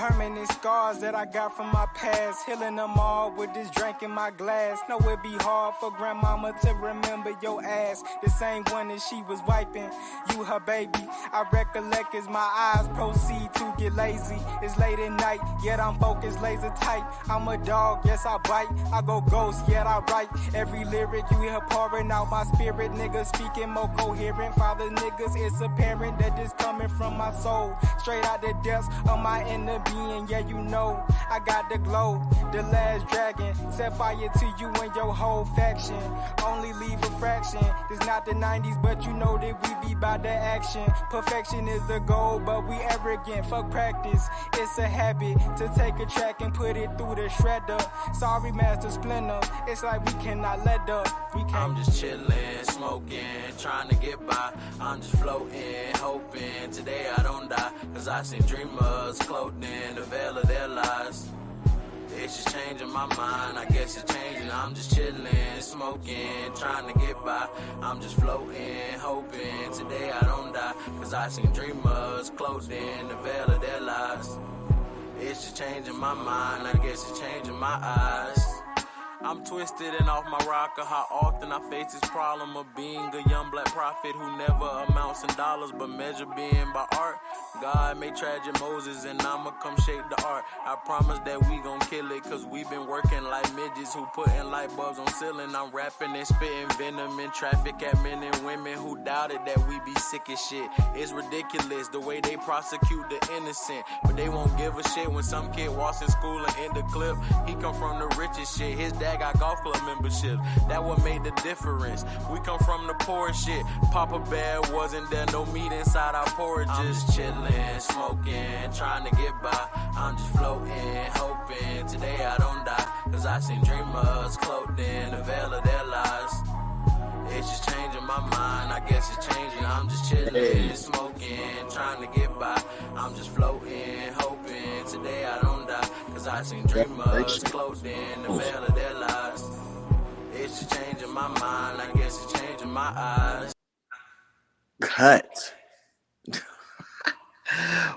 permanent scars that I got from my past. Healing them all with this drink in my glass. Know it be hard for grandmama to remember your ass. The same one that she was wiping, you her baby. I recollect as my eyes proceed to get lazy. It's late at night, yet I'm focused, laser tight. I'm a dog, yes I bite. I go ghost, yet I write. Every lyric you hear pouring out my spirit. Niggas speaking more coherent. Father niggas, it's apparent that this coming from my soul. Straight out the depths of my inner being, yeah you know I got the glow. The last dragon set fire to you and your whole faction. Only leave a fraction. It's not the 90s, but you know that we be by the action. Perfection is the goal, but we arrogant. Fuck practice. It's a habit to take a track and put it through the shredder. Sorry, Master Splinter. It's like we cannot let up. I'm just chillin', smoking, trying to get by. I'm just floating, hoping today I don't die. Cause I seen dreamers clothed in the veil of their lies. It's just changing my mind, I guess it's changing. I'm just chillin', smoking, trying to get by. I'm just floating, hoping today I don't die. Cause I seen dreamers clothed in the veil of their lies. It's just changing my mind, I guess it's changing my eyes. I'm twisted and off my rocker. How often I face this problem of being a young black prophet who never amounts in dollars but measure being by art. God made tragic Moses and I'ma come shape the art. I promise that we gon' kill it cause we been working like midgets who putting light bulbs on ceiling. I'm rapping and spitting venom in traffic at men and women who doubted that we be sick as shit. It's ridiculous the way they prosecute the innocent, but they won't give a shit when some kid walks in school and in the clip. He come from the richest shit. His dad got golf club membership. That what made the difference. We come from the poorest shit. Papa Bear wasn't there, no meat inside our porridges. I'm just chillin', smoking, trying to get by. I'm just floating, hoping today I don't die. Cause I seen dreamers clothed in the veil of their lies. It's just changing my mind, I guess it's changing. I'm just chillin', smoking, trying to get by. I'm just floating, hoping today I don't die. Cause I seen dreamers clothed in the veil of their lives. It's just changing my mind, I guess it's changing my eyes. Cut.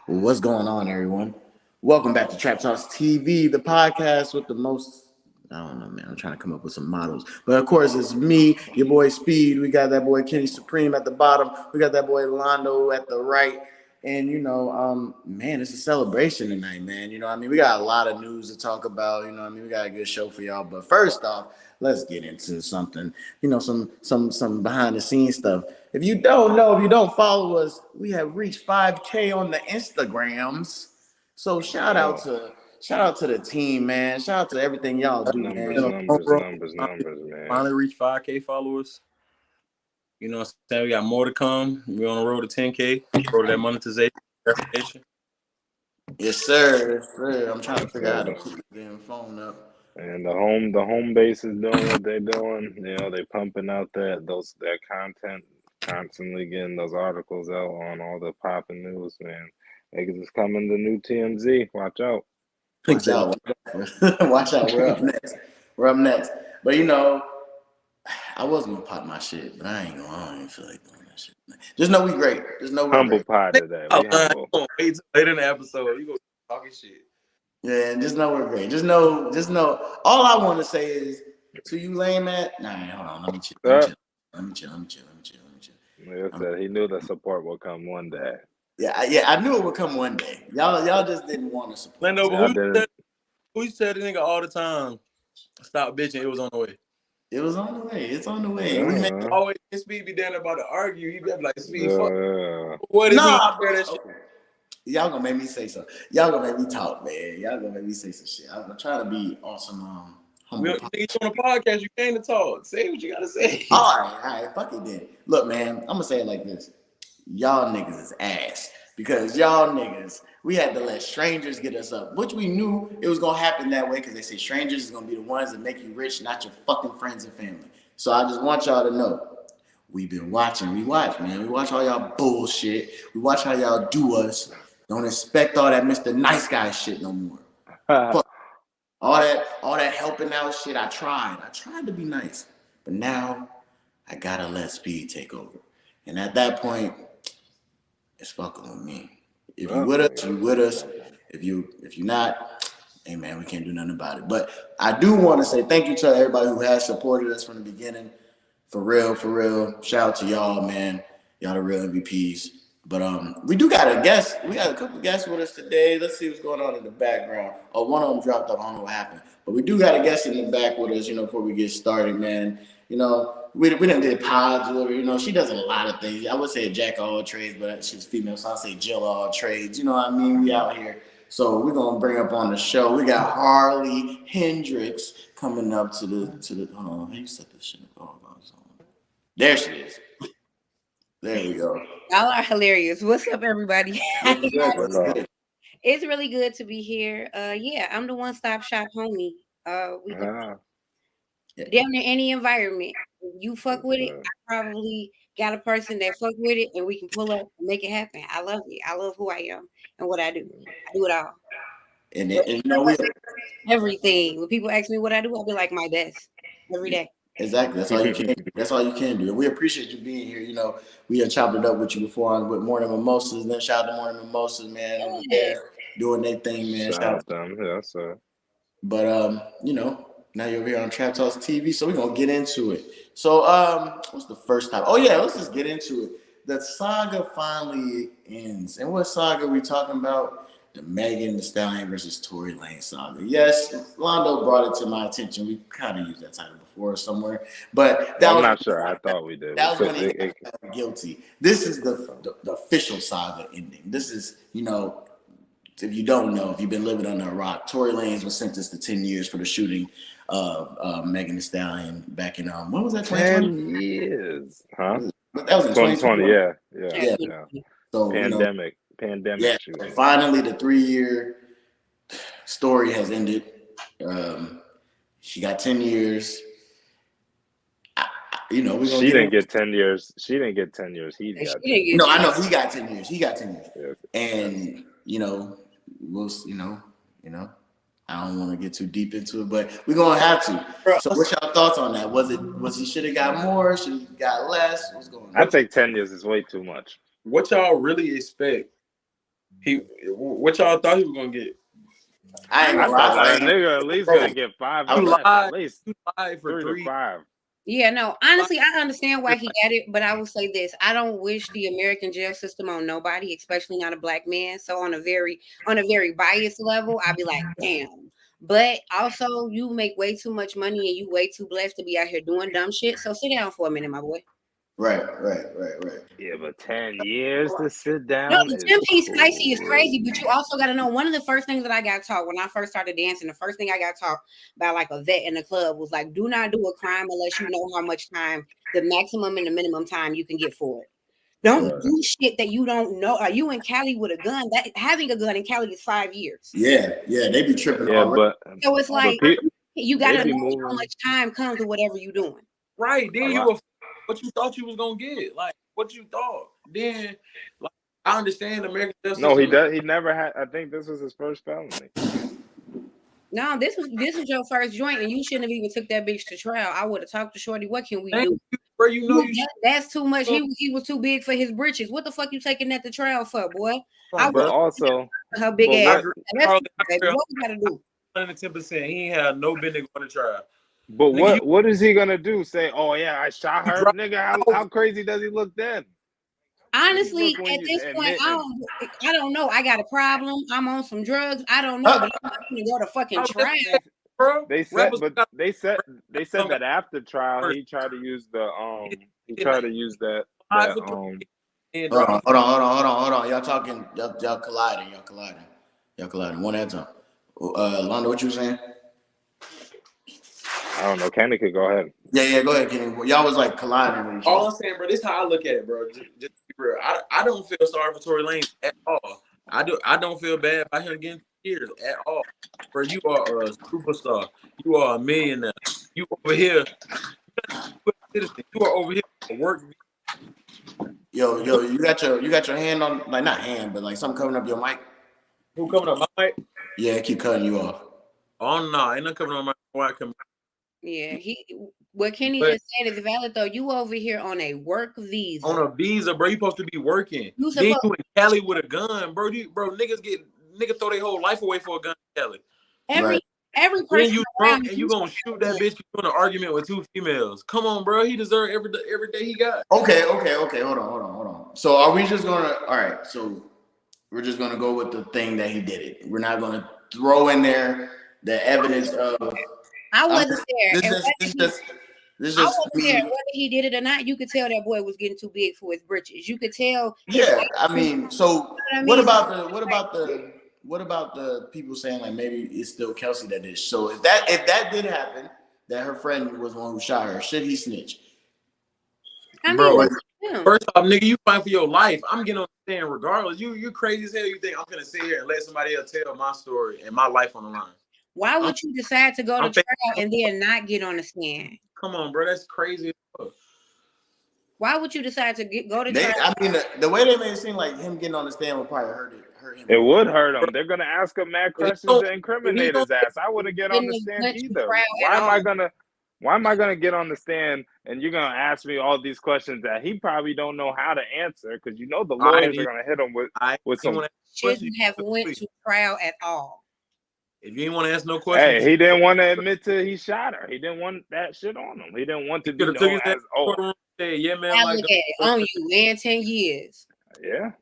What's going on, everyone? Welcome back to Trap Talks TV, the podcast with the most, I don't know, man. I'm trying to come up with some models. But of course, it's me, your boy Speed. We got that boy Kenny Supreme at the bottom. We got that boy Londo at the right. And, you know, man, it's a celebration tonight, man. You know what I mean? We got a lot of news to talk about. You know what I mean? We got a good show for y'all. But first off, let's get into something, you know, some behind the scenes stuff. If you don't know, if you don't follow us, we have reached 5K on the Instagrams. So shout out to the team, man. Shout out to everything y'all do, Numbers, man. Finally reached 5K followers. You know what I'm saying? We got more to come. We're on the road to 10K. Road to that monetization. Yes, sir. Yes, sir. I'm trying to figure out how to put the damn phone up. And the home base is doing what they're doing. You know, they pumping out that content, constantly getting those articles out on all the popping news, man. Niggas is coming to new TMZ. Watch out. Watch out. Watch out. We're up next. We're up next. But you know, I was gonna pop my shit, but I don't even feel like doing that shit. Just know we great. Just know we're humble great. pie today. We humble. Wait till later in the episode. You go talking shit. Yeah, just know we're great. Just know. All I want to say is to you, lame man. Nah, hold on. Let me chill. Let me chill. Like I said, he knew the support would come one day. Yeah, I knew it would come one day. Y'all just didn't want to support. Lando, who tell the nigga all the time, stop bitching, it was on the way. It was on the way. It's on the way. Always Speed be down about to argue. He be like, Speed, fuck. What is that shit? Y'all gonna make me say something. Y'all gonna make me talk, man. Y'all gonna make me say some shit. I'm trying to be on some you on a podcast, you came to talk. Say what you gotta say. All right, fuck it then. Look, man, I'm gonna say it like this. Y'all niggas is ass. Because y'all niggas, we had to let strangers get us up, which we knew it was gonna happen that way because they say strangers is gonna be the ones that make you rich, not your fucking friends and family. So I just want y'all to know, we've been watching. We watch, man. We watch all y'all bullshit. We watch how y'all do us. Don't expect all that Mr. Nice Guy shit no more. all that helping out shit. I tried to be nice, but now I gotta let Speed take over. And at that point, it's fucking with me. If you with us, you with us. If you're not, hey man, we can't do nothing about it. But I do want to say thank you to everybody who has supported us from the beginning. For real. Shout out to y'all, man. Y'all the real MVPs. But we do got a guest. We got a couple guests with us today. Let's see what's going on in the background. Oh, one of them dropped off. I don't know what happened. But we do got a guest in the back with us, before we get started, man. We done did pods with her. She does a lot of things. I would say a jack of all trades, but she's female, so I say Jill of all trades. You know what I mean? We out here. So we're gonna bring up on the show. We got Harley Hendricks coming up to the hold on, how you set this shit up? There she is. There we go. Y'all are hilarious. What's up, everybody? It's really good to be here. Yeah, I'm the one-stop shop homie. We can damn near any environment. You fuck with it, I probably got a person that fuck with it, and we can pull up and make it happen. I love it. I love who I am and what I do. I do it all. And everything. When people ask me what I do, I'll be like my best every day. Exactly. That's all you can do. That's all you can do. And we appreciate you being here. We had chopped it up with you before with Morning Mimosas. Then shout out to Morning Mimosas, man. Over there doing their thing, man. Shout out to them. Yeah, sir. But now you're over here on Trap Talks TV, so we're gonna get into it. So what's the first time? Oh yeah, let's just get into it. The saga finally ends. And what saga are we talking about? The Megan Thee Stallion versus Tory Lanez saga. Yes, Londo brought it to my attention. We kind of used that title before somewhere, but I'm not sure. I thought we did. That was when he got guilty. This is the official saga ending. This is, if you don't know, if you've been living under a rock, Tory Lanez was sentenced to 10 years for the shooting of Megan Thee Stallion back in when was that? 2020? 10 years, huh? That was in 2020. Yeah. So pandemic. Yeah, finally the 3-year story has ended. She got 10 years. She didn't get 10 years. She didn't get 10 years. He got. No, I know he got 10 years. Yeah. And I don't want to get too deep into it, but we're gonna have to. So, what's y'all thoughts on that? Was he should have got more? Should he got less? What's going on? I think 10 years is way too much. What y'all really expect? What y'all thought he was gonna get? I thought that nigga at least gonna get 5. At least 5 for 3 to 5. Yeah, no. Honestly, I understand why he got it, but I will say this: I don't wish the American jail system on nobody, especially not a black man. So on a very biased level, I'd be like, damn. But also, you make way too much money and you way too blessed to be out here doing dumb shit. So sit down for a minute, my boy. Right. Yeah, but 10 years to sit down. No, the 10-piece spicy is crazy, but you also got to know one of the first things that I got taught when I first started dancing, the first thing I got taught by like a vet in the club was like, do not do a crime unless you know how much time, the maximum and the minimum time you can get for it. Don't do shit that you don't know. Are you in Cali with a gun? That having a gun in Cali is 5 years. Yeah, they be tripping. So it's like you got to know how much time comes with whatever you're doing. Right. Then what you thought you was gonna get, like what you thought. Then, like, I understand American justice. No, he does. He never had. I think this was his first felony. No, this was your first joint, and you shouldn't have even took that bitch to trial. I would have talked to Shorty. What can we do? Bro, that's too much. He was too big for his britches. What the fuck you taking that to trial for, boy? But also her big ass. What you gotta do? 110%. He ain't had no business going to trial. But what is he gonna do? Say, oh yeah, I shot her, nigga. How crazy does he look then? Honestly, at this point, I don't know. I got a problem. I'm on some drugs. I don't know. But I'm gonna go to fucking trial. Bro, they said that after trial he tried to use the that Hold on. Y'all talking? Y'all colliding. One at a time. Londo, what you were saying? I don't know. Kenny could go ahead. Yeah, go ahead, Kenny. Y'all was like colliding. All I'm saying, bro, this is how I look at it, bro. Just to be real. I don't feel sorry for Tory Lanez at all. I don't feel bad about him getting years at all. Bro, you are a superstar. You are a millionaire. You over here. You are over here for work. Yo, you got your hand on, like, not hand, but like something covering up your mic. Who coming up my mic? Yeah, it keep cutting you off. Oh no, ain't not coming on my mic. Yeah, what Kenny just said is valid though. You over here on a work visa. On a visa, bro. You supposed to be working. You in Cali with a gun, bro. Niggas nigga throw their whole life away for a gun in Cali. Every person then you drunk and you gonna shoot that bitch. You doing an argument with 2 females? Come on, bro. He deserved every day he got. Okay. Hold on. So are we just gonna? All right. So we're just gonna go with the thing that he did it. We're not gonna throw in there the evidence of. I wasn't there. This I just wasn't there. Whether he did it or not, you could tell that boy was getting too big for his britches. You could tell. Yeah, I mean, so what about the people saying like maybe it's still Kelsey that did? So if that did happen, that her friend was the one who shot her, should he snitch? I mean, bro, first off, nigga, you fight for your life. I'm getting on the stand regardless. You crazy as hell. You think I'm gonna sit here and let somebody else tell my story and my life on the line? Why would you decide to go to trial and then not get on the stand? Come on, bro. That's crazy. Why would you decide to go to trial? I mean, the way they made it seem like him getting on the stand would probably hurt him. It would hurt him. They're gonna ask him mad questions to incriminate his ass. I wouldn't get on the stand either. Why am I gonna get on the stand and you're gonna ask me all these questions that he probably don't know how to answer because you know the lawyers are gonna hit him with some. Shouldn't have went to trial at all. If you didn't want to ask no questions, hey, he didn't want to admit to he shot her. He didn't want that shit on him. He didn't want to be known as yeah, man, like on you in 10 years. Yeah.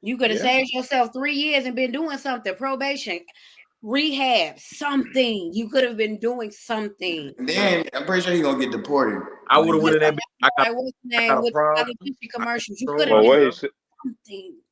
You could have saved yourself 3 years and been doing something. Probation, rehab, something. You could have been doing something. Then I'm pretty sure he's gonna get deported. I would have went in that. What's the name with the commercials? You could have done something.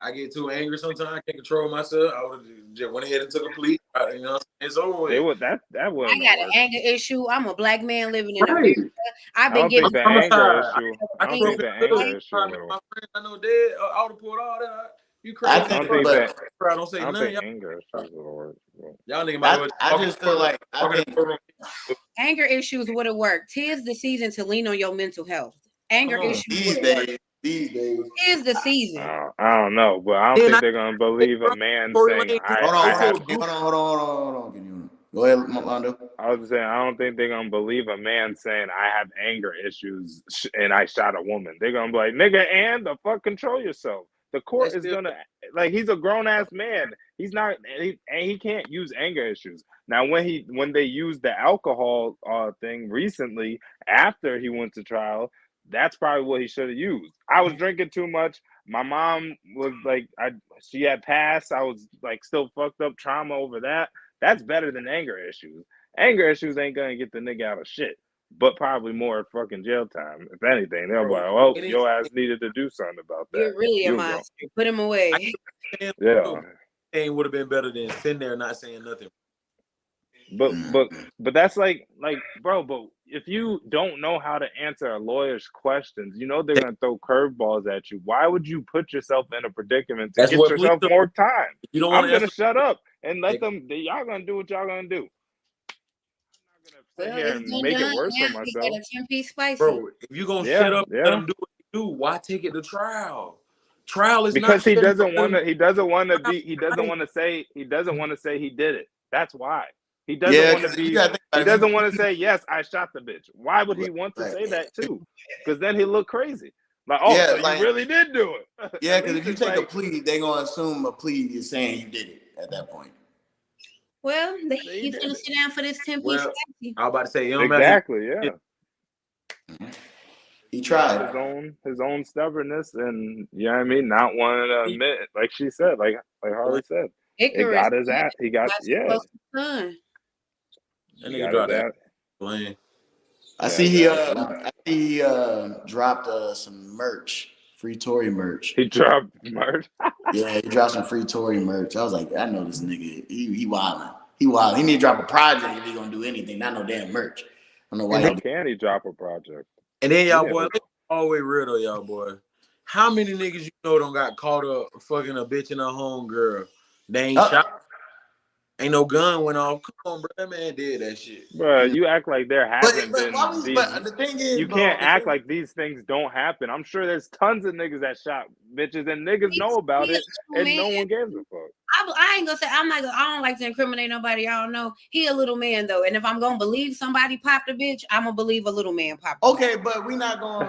I get too angry sometimes. I can't control myself. I would have just went ahead and took a plea. You know, it's over with. That was. I got an anger issue. I'm a black man living in America. I've been getting anger issue. I don't think the anger issue. My friends I know dead. I would have pulled all that. You crazy? I don't think that. I don't say nothing. Anger issues will work. Y'all nigga, I just feel like anger issues would have worked. 'Tis the season to lean on your mental health. Anger issues these days. Is the season. I don't know, but I don't think they're gonna believe a man saying Hold on. Go ahead, Mondo. I was saying I don't think they're gonna believe a man saying I have anger issues and I shot a woman. They're gonna be like, nigga, and the fuck control yourself. The court is gonna he's a grown ass man. He's not he can't use anger issues. Now when they used the alcohol thing recently after he went to trial, that's probably what he should have used. I was drinking too much. My mom was like, she had passed. I was like still fucked up, trauma over that. That's better than anger issues. Anger issues ain't gonna get the nigga out of shit, but probably more fucking jail time. If anything, they'll be like, well, your ass needed to do something about that. You're really a monster. Put him away. Yeah. It would have been better than sitting there not saying nothing. But that's like bro, but if you don't know how to answer a lawyer's questions, you know they're gonna throw curveballs at you. Why would you put yourself in a predicament to get yourself more time? You don't I'm gonna shut up and let them. Y'all gonna do what y'all gonna do. I'm not gonna sit here and make it worse for myself. A 10-piece spicy. Bro, if you gonna shut up, let them do what you do. Why take it to trial? Trial is because he doesn't want to. He doesn't want to be. He doesn't want to say. He doesn't want to say he did it. That's why. He doesn't want to be. He doesn't want to say yes. I shot the bitch. Why would he want to say that too? Because then he look crazy. Like, oh, so you really did do it. Yeah, because if you take a plea, they're gonna assume a plea is saying you did it at that point. Well, he's gonna sit down for this 10-piece spicy. I was about to say exactly. Yeah. He tried his own stubbornness, and you know what I mean, not wanting to admit, like she said, like Harley said, it got his ass. He got That nigga dropped that. I see he dropped some merch, free Tory merch. He dropped merch. Yeah, he dropped some free Tory merch. I was like, I know this nigga. He wildin'. He wildin'. He need to drop a project if he gonna do anything. Not no damn merch. I don't know why. How can he drop a project? And then y'all boy, always real though, y'all boy. How many niggas you know don't got caught up fucking a bitch and a homegirl? They ain't shot. Ain't no gun went off. Come on, bro. That man did that shit. Bro, you act like there hasn't been. But the thing is, you can't act like these things don't happen. I'm sure there's tons of niggas that shot bitches, and niggas know about it, and no one gives a fuck. I ain't gonna say I don't like to incriminate nobody. I don't know. He a little man though, and if I'm gonna believe somebody popped a bitch, I'm gonna believe a little man popped. Okay, but we're not going.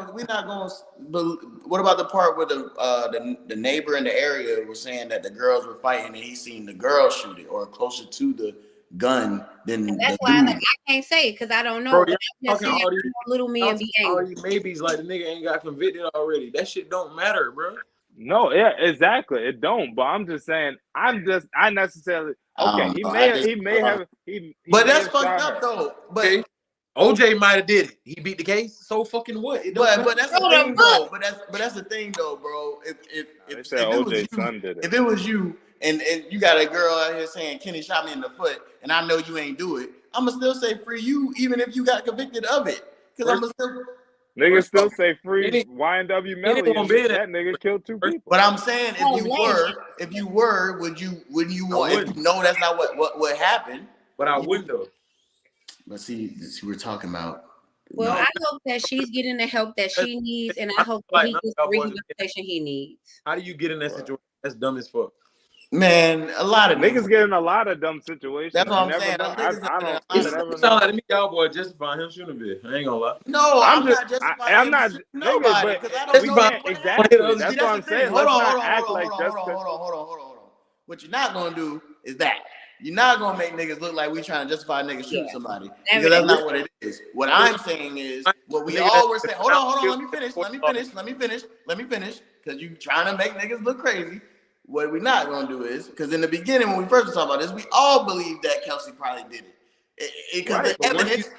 What about the part where the neighbor in the area was saying that the girls were fighting and he seen the girl shoot it or closer to the gun than that's the why dude. I can't say because I don't know. Bro, all these little men be all these maybes like the nigga ain't got convicted already. That shit don't matter, bro. No, yeah, exactly. It don't. But I'm just saying. I necessarily. Okay, he may have. But that's fucked up though. But okay. OJ might have did it. He beat the case. So fucking what? But that's the thing though. But that's the thing though, bro. If it was you and you got a girl out here saying Kenny shot me in the foot, and I know you ain't do it, I'ma still say free you, even if you got convicted of it, because I'ma still. Niggas still say free YNW Melly. That nigga killed 2 people. But I'm saying, if you were, would you want? If you know that's not what happened. But I would though. But see, we're talking about. Well, I hope that she's getting the help that she needs, and I hope that he gets the rehabilitation he needs. How do you get in that situation? That's dumb as fuck. Man, a lot of niggas get in a lot of dumb situations. That's what I'm saying. It sounds like to me, y'all boy justifying him shooting a bitch. I ain't gonna lie. No, I'm not justifying. I'm not nobody because I don't know exactly. That's what I'm saying. Hold on. What you're not gonna do is that. You're not gonna make niggas look like we trying to justify niggas shooting somebody because that's not what it is. What I'm saying is what we all were saying. Hold on. Let me finish. Because you trying to make niggas look crazy. What we're not gonna do is because in the beginning when we first were talking about this, we all believed that Kelsey probably did it. Because the evidence,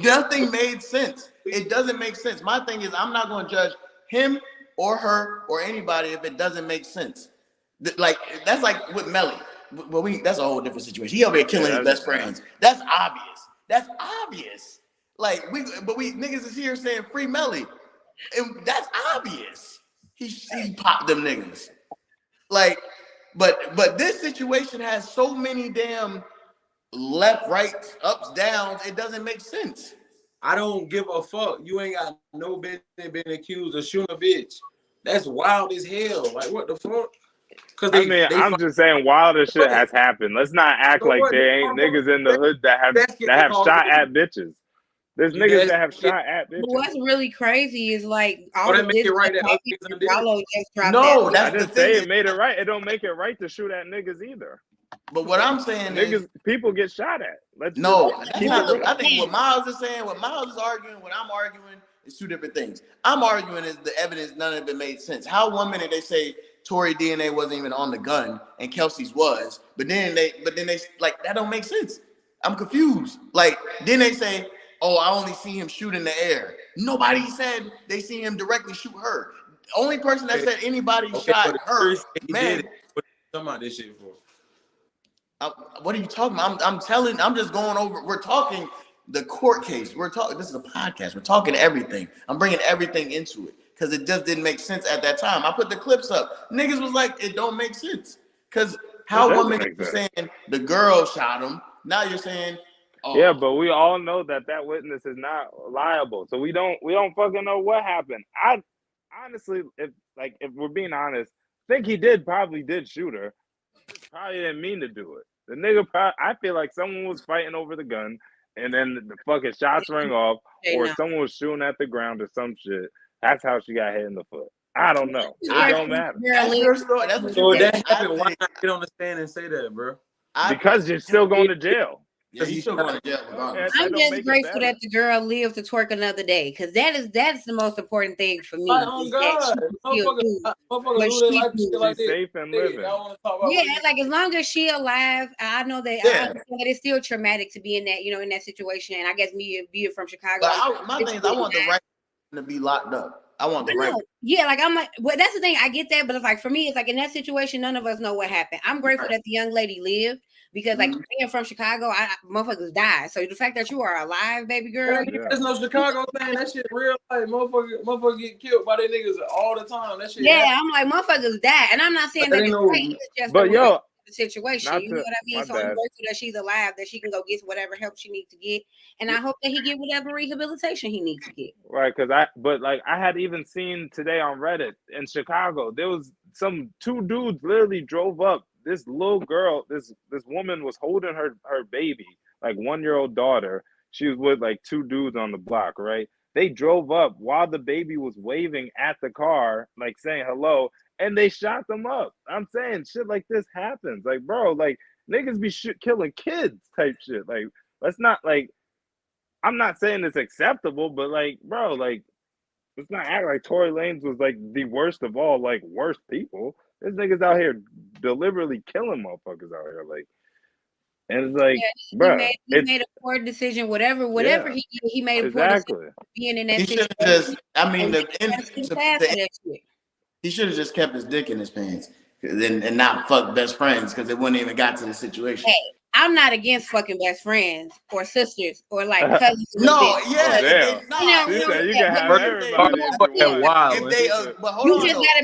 nothing made sense. It doesn't make sense. My thing is I'm not gonna judge him or her or anybody if it doesn't make sense. Like that's like with Melly. Well, that's a whole different situation. He over here killing his best friends. That's obvious. Like we niggas is here saying free Melly, and that's obvious. He popped them niggas. Like, but this situation has so many damn left, right, ups, downs. It doesn't make sense. I don't give a fuck. You ain't got no business being accused of shooting a bitch. That's wild as hell. Like what the fuck? I'm just saying wilder shit has happened. Let's not act like there ain't niggas in the hood that have shot at bitches. There's niggas that have shot at bitches. What's really crazy is like all of this. Right no, I didn't say it made it right. It don't make it right to shoot at niggas either. But what I'm saying is people get shot at. I think what Miles is saying, what Miles is arguing, what I'm arguing is 2 different things. I'm arguing is the evidence, none of it made sense. How 1 minute they say Tory DNA wasn't even on the gun and Kelsey's was, but then they like that don't make sense. I'm confused. Like then they say, oh, I only see him shoot in the air. Nobody said they see him directly shoot her. The only person that said anybody shot her, man. What are you talking about this shit for? What are you talking about? I'm just going over. We're talking the court case. This is a podcast. We're talking everything. I'm bringing everything into it because it just didn't make sense at that time. I put the clips up. Niggas was like, it don't make sense. Because how 1 minute you're saying the girl shot him, now you're saying, oh. Yeah, but we all know that witness is not liable. So we don't fucking know what happened. I honestly, if we're being honest, think he probably did shoot her. He probably didn't mean to do it. The nigga I feel like someone was fighting over the gun and then the fucking shots rang off or someone was shooting at the ground or some shit. That's how she got hit in the foot. I don't know. It don't matter. That's your story. That's what so that happened. Why not get on the stand and say that, bro? Because you're still going to jail. Yeah, he's still going to jail regardless. I'm just grateful that the girl lived to twerk another day, because that's the most important thing for me. Oh God, she's safe and living. Yeah, like as long as she alive, I know that I understand that it's still traumatic to be in that, in that situation. And I guess me being from Chicago, but my thing is, I want the right to be locked up. I want the right. Yeah, like I'm like, well, that's the thing. I get that, but it's like for me, it's like in that situation, none of us know what happened. I'm grateful that the young lady lived. Because like being from Chicago, motherfuckers die. So the fact that you are alive, baby girl. There's no Chicago thing. That shit real life. Motherfuckers get killed by their niggas all the time. That shit. Yeah, I'm like motherfuckers die, and I'm not saying that it's right. It's just but yo, the situation. You know what I mean? So I'm grateful that she's alive, that she can go get whatever help she needs to get, and I hope that he get whatever rehabilitation he needs to get. Right, because I had even seen today on Reddit in Chicago, there was two dudes literally drove up. This little girl, this woman was holding her baby, like 1-year-old daughter. She was with like 2 dudes on the block, right? They drove up while the baby was waving at the car, like saying hello, and they shot them up. I'm saying shit like this happens. Like, bro, like niggas be killing kids type shit. Like, let's not like, I'm not saying it's acceptable, but like, bro, like, let's not act like Tory Lanez was like the worst of all, like worst people. This niggas out here deliberately killing motherfuckers out here. Like, and it's like, bro, he made a poor decision. Whatever he made a poor decision being in that situation. He should have just kept his dick in his pants and not fuck best friends because it wouldn't even got to the situation. Hey, I'm not against fucking best friends or sisters or like cousins. No, yeah. You can have everybody. You just gotta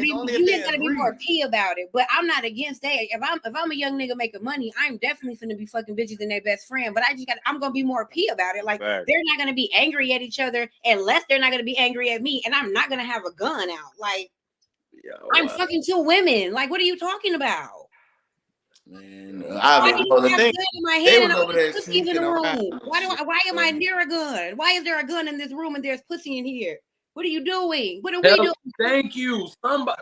be more P about it. But I'm not against that. If I'm a young nigga making money, I'm definitely finna be fucking bitches and their best friend. But I'm gonna be more P about it. Like they're not gonna be angry at each other unless they're not gonna be angry at me, and I'm not gonna have a gun out. Like I'm fucking 2 women. Like, what are you talking about? Man, why do you have a gun in my hand and I'm pussy in the room? Why am I near a gun? Why is there a gun in this room and there's pussy in here? What are you doing? What are we doing? Thank you. Somebody.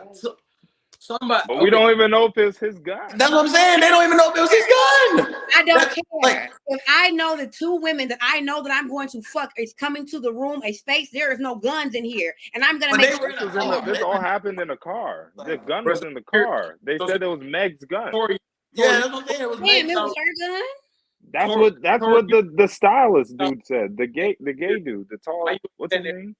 But we don't even know if it's his gun. That's what I'm saying. They don't even know if it was his gun. I don't care. Like, if I know the 2 women that I know that I'm going to fuck is coming to the room, a space, there is no guns in here. And I'm going to make sure. This all happened in a car. The gun was in the car. They said it was Meg's gun. Yeah, that's what I'm saying. It was Meg's gun. That's what the stylist dude said. The gay dude, the tall. What's his name?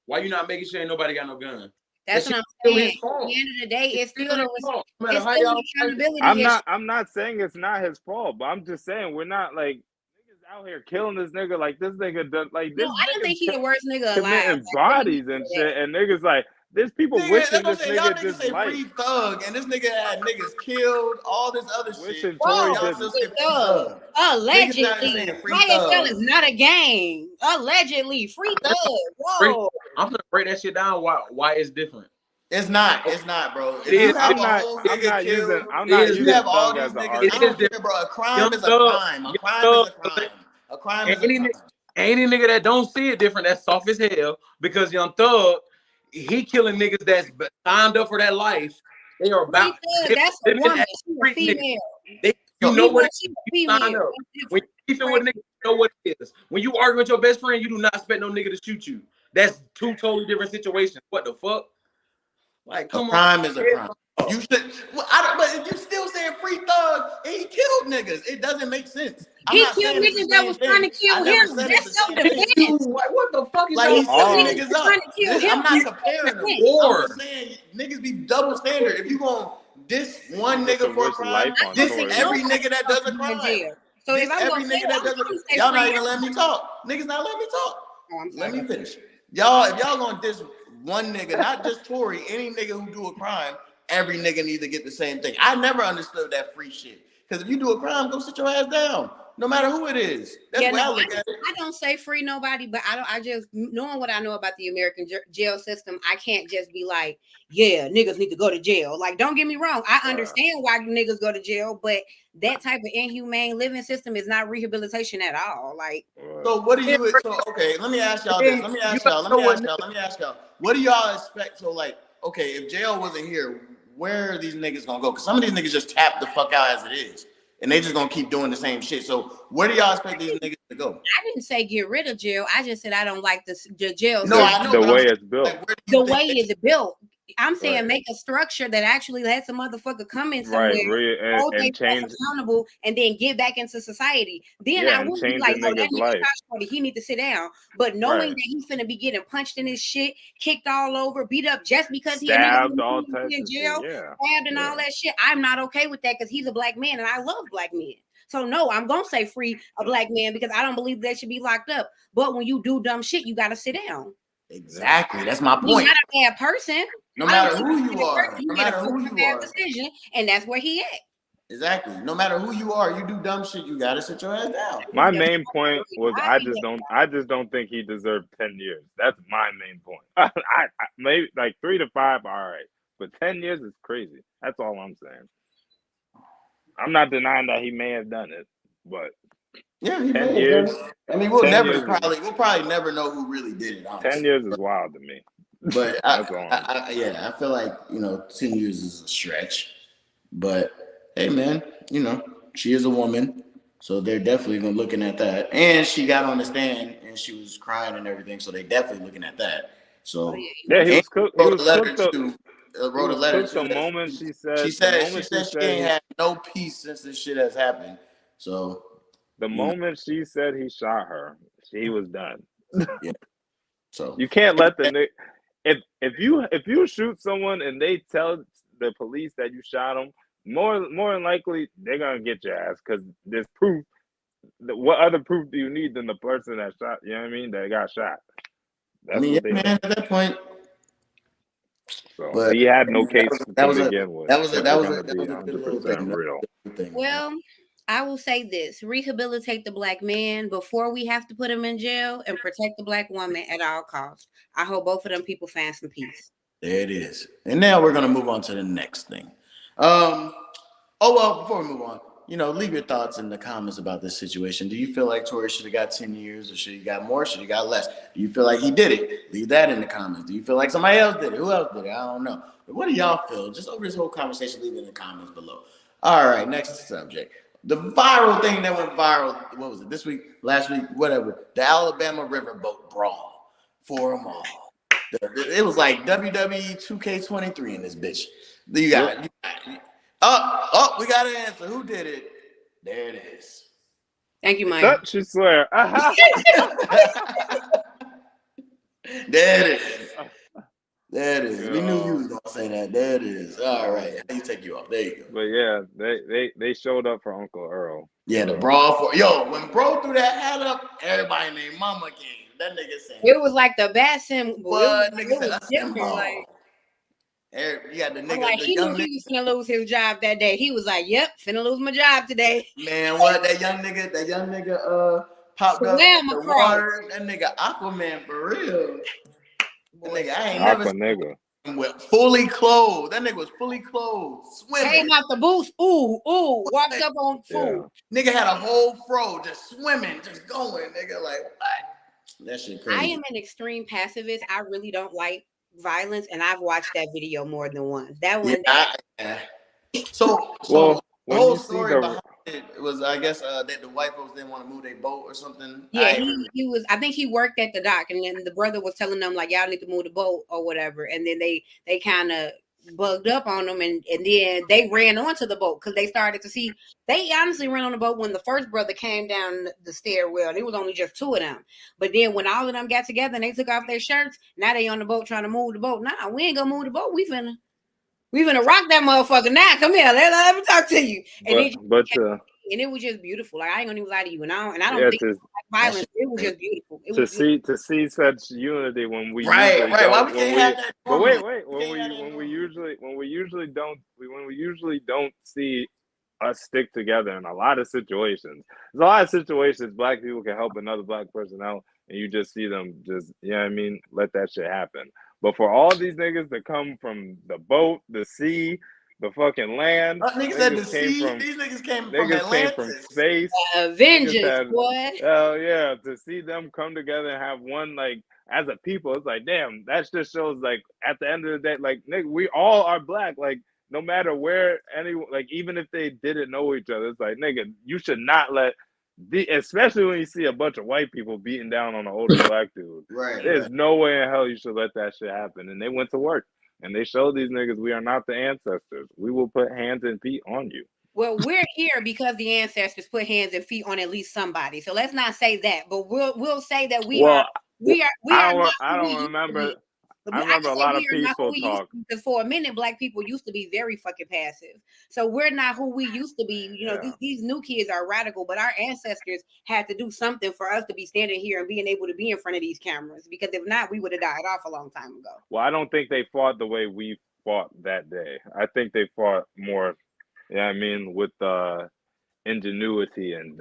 Why you not making sure ain't nobody got no gun? That's what I'm saying. At the end of the day, it's still accountability. I'm not saying it's not his fault, but I'm just saying we're not like niggas out here killing this nigga like this nigga does like this. No, I don't think he's the worst nigga alive. Bodies and shit, and niggas like there's people wishing this nigga just say free thug, and this nigga had niggas killed, all this other shit. Allegedly, YSL is not a gang. Allegedly, free thug. Whoa. I'm gonna break that shit down. Why it's different? It's not, bro. I'm not using thug as an argument. Bro, a crime is a crime. A crime is a crime. A crime is a crime. Any nigga that don't see it different, that's soft as hell. Because Young Thug, he killing niggas that's signed up for that life. They are about. That's a woman. She's a female. You know what? When you beefing with a nigga, you know what it is. When you argue with your best friend, you do not expect no nigga to shoot you. That's 2 totally different situations. What the fuck? Like, come on. Crime is a crime. You should. But if you still saying free thug, and he killed niggas, it doesn't make sense. He killed niggas that was trying to kill him. That's self-defense. What the fuck is like he's setting niggas up? I'm not comparing them. I'm just saying niggas be double standard. If you gonna diss one nigga for a crime, dissing every nigga that does a crime. So if every nigga that does a y'all not even letting me talk. Niggas not letting me talk. Let me finish. Y'all, if y'all gonna diss one nigga, not just Tory, any nigga who do a crime, every nigga need to get the same thing. I never understood that free shit. Because if you do a crime, go sit your ass down. No matter who it is. That's what I look at it. I don't say free nobody, but I just knowing what I know about the American jail system, I can't just be like, yeah, niggas need to go to jail. Like, don't get me wrong. I understand why niggas go to jail, but that type of inhumane living system is not rehabilitation at all. Like, so what do you? So okay, let me ask y'all this. Let me ask y'all. What do y'all expect? So like, okay, if jail wasn't here, where are these niggas gonna go? Because some of these niggas just tap the fuck out as it is. And they just gonna keep doing the same shit. So where do y'all expect these niggas to go? I didn't say get rid of jail. I just said I don't like the jail. No, I know the way it's built. Like, the way it's built. I'm saying make a structure that actually lets a motherfucker come in somewhere, and change accountable, and then get back into society. Then I would be like, oh, that nigga, he need to sit down. But knowing that he's finna be getting punched in his shit, kicked all over, beat up just because he stabbed all in jail, stabbed and all that shit, I'm not okay with that because he's a black man and I love black men. So no, I'm gonna say free a black man because I don't believe they should be locked up. But when you do dumb shit, you gotta sit down. Exactly, that's my point. You're not a bad person. No matter who you are, no matter who you are. Decision, and that's where he at. Exactly. No matter who you are, you do dumb shit, you gotta sit your ass down. My main point was I just don't think he deserved 10 years. That's my main point. I maybe like 3 to 5, all right, but 10 years is crazy. That's all I'm saying. I'm not denying that he may have done it, but yeah, he 10 may years. have done it. I mean, we'll probably never know who really did it. Honestly. 10 years is wild to me. But I feel like 10 years is a stretch. But hey, man, she is a woman, so they're definitely looking at that. And she got on the stand and she was crying and everything, so they're definitely looking at that. So yeah, he was cooked. He was cooked. Wrote a letter to the moment she said. She said she ain't had no peace since this shit has happened. So the moment she said he shot her, he was done. Yeah. So you can't let the if you shoot someone and they tell the police that you shot them, more than likely they're gonna get your ass because there's proof. What other proof do you need than the person that shot? You know what I mean? That got shot. That's what they man. At that point. So but he had no case to begin with. That was a be 100% real. Well, I will say this: rehabilitate the black man before we have to put him in jail, and protect the black woman at all costs. I hope both of them people find some peace. There it is. And now we're gonna move on to the next thing. Before we move on, leave your thoughts in the comments about this situation. Do you feel like Tory should have got 10 years, or should he got more? Should he got less? Do you feel like he did it? Leave that in the comments. Do you feel like somebody else did it? Who else did it? I don't know. But what do y'all feel? Just over this whole conversation, leave it in the comments below. All right, next subject. The viral thing that went viral, what was it, this week, last week, whatever, the Alabama Riverboat Brawl for them all. It was like WWE 2K23 in this bitch. We got an answer. Who did it? There it is. Thank you, Mike. That she swear. There it is. There it is. We knew you was gonna say that. There it is. All right. How you take you off? There you go. But yeah, they showed up for Uncle Earl. Yeah, the brawl when bro threw that hat up, everybody named Mama came. That nigga said it was like the bat symbol. What? Nigga said a symbol. Like, you got the nigga. Like, he knew he was gonna lose his job that day. He was like, "Yep, finna lose my job today." Man, what that young nigga popped up in the water. That nigga Aquaman for real. That nigga, I ain't never seen him with fully clothed. That nigga was fully clothed, swimming. Came out the booth. Walked up on food. Yeah. Nigga had a whole fro, just swimming, just going. Nigga, like what? That shit crazy. I am an extreme pacifist. I really don't like violence, and I've watched that video more than once. That one. Yeah. So the whole story behind it was, I guess, that the white folks didn't want to move their boat or something. Yeah, he was. I think he worked at the dock, and then the brother was telling them like, "Y'all need to move the boat or whatever." And then they kind of bugged up on them, and then they ran onto the boat because they started to see. They honestly ran on the boat when the first brother came down the stairwell. And it was only just two of them. But then when all of them got together and they took off their shirts, now they on the boat trying to move the boat. Nah, we ain't gonna move the boat. We finna rock that motherfucker now. Come here, let me talk to you. And it was just beautiful. Like, I ain't gonna even lie to you. And I don't think it's like violence. It was just beautiful. To see such unity when we right. Why we can't have that? But wait. When we usually don't see us stick together in a lot of situations. There's a lot of situations black people can help another black person out, and you just see them just, let that shit happen. But for all these niggas that come from the boat, the sea, the fucking land, niggas said the sea. These niggas came from Atlantis. Came from space. Vengeance, boy. Hell yeah! To see them come together and have one, like, as a people, it's like, damn. That just shows, like, at the end of the day, like, nigga, we all are black. Like, no matter where even if they didn't know each other, it's like, nigga, you should not let. Especially when you see a bunch of white people beating down on an older black dude. Right. There's no way in hell you should let that shit happen. And they went to work. And they showed these niggas we are not the ancestors. We will put hands and feet on you. Well, we're here because the ancestors put hands and feet on at least somebody. So let's not say that, but we'll say that we are. I don't remember. I remember a lot of peaceful talk. Because for a minute, black people used to be very fucking passive. So we're not who we used to be. These new kids are radical, but our ancestors had to do something for us to be standing here and being able to be in front of these cameras. Because if not, we would have died off a long time ago. Well, I don't think they fought the way we fought that day. I think they fought more Yeah, I mean, with ingenuity and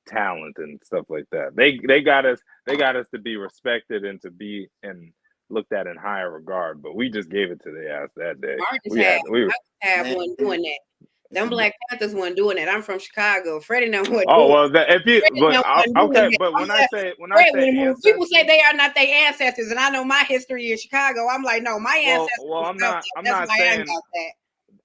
talent and stuff like that. They got us to be respected and to be looked at in higher regard. But we just gave it to their ass that day. We one doing that. Them Black Panthers weren't doing it. I'm from Chicago. Freddie and them wasn't oh doing well, if you okay, it. but when I say people say they are not their ancestors, and I know my history in Chicago. I'm like, no, my ancestors. Well, I'm not saying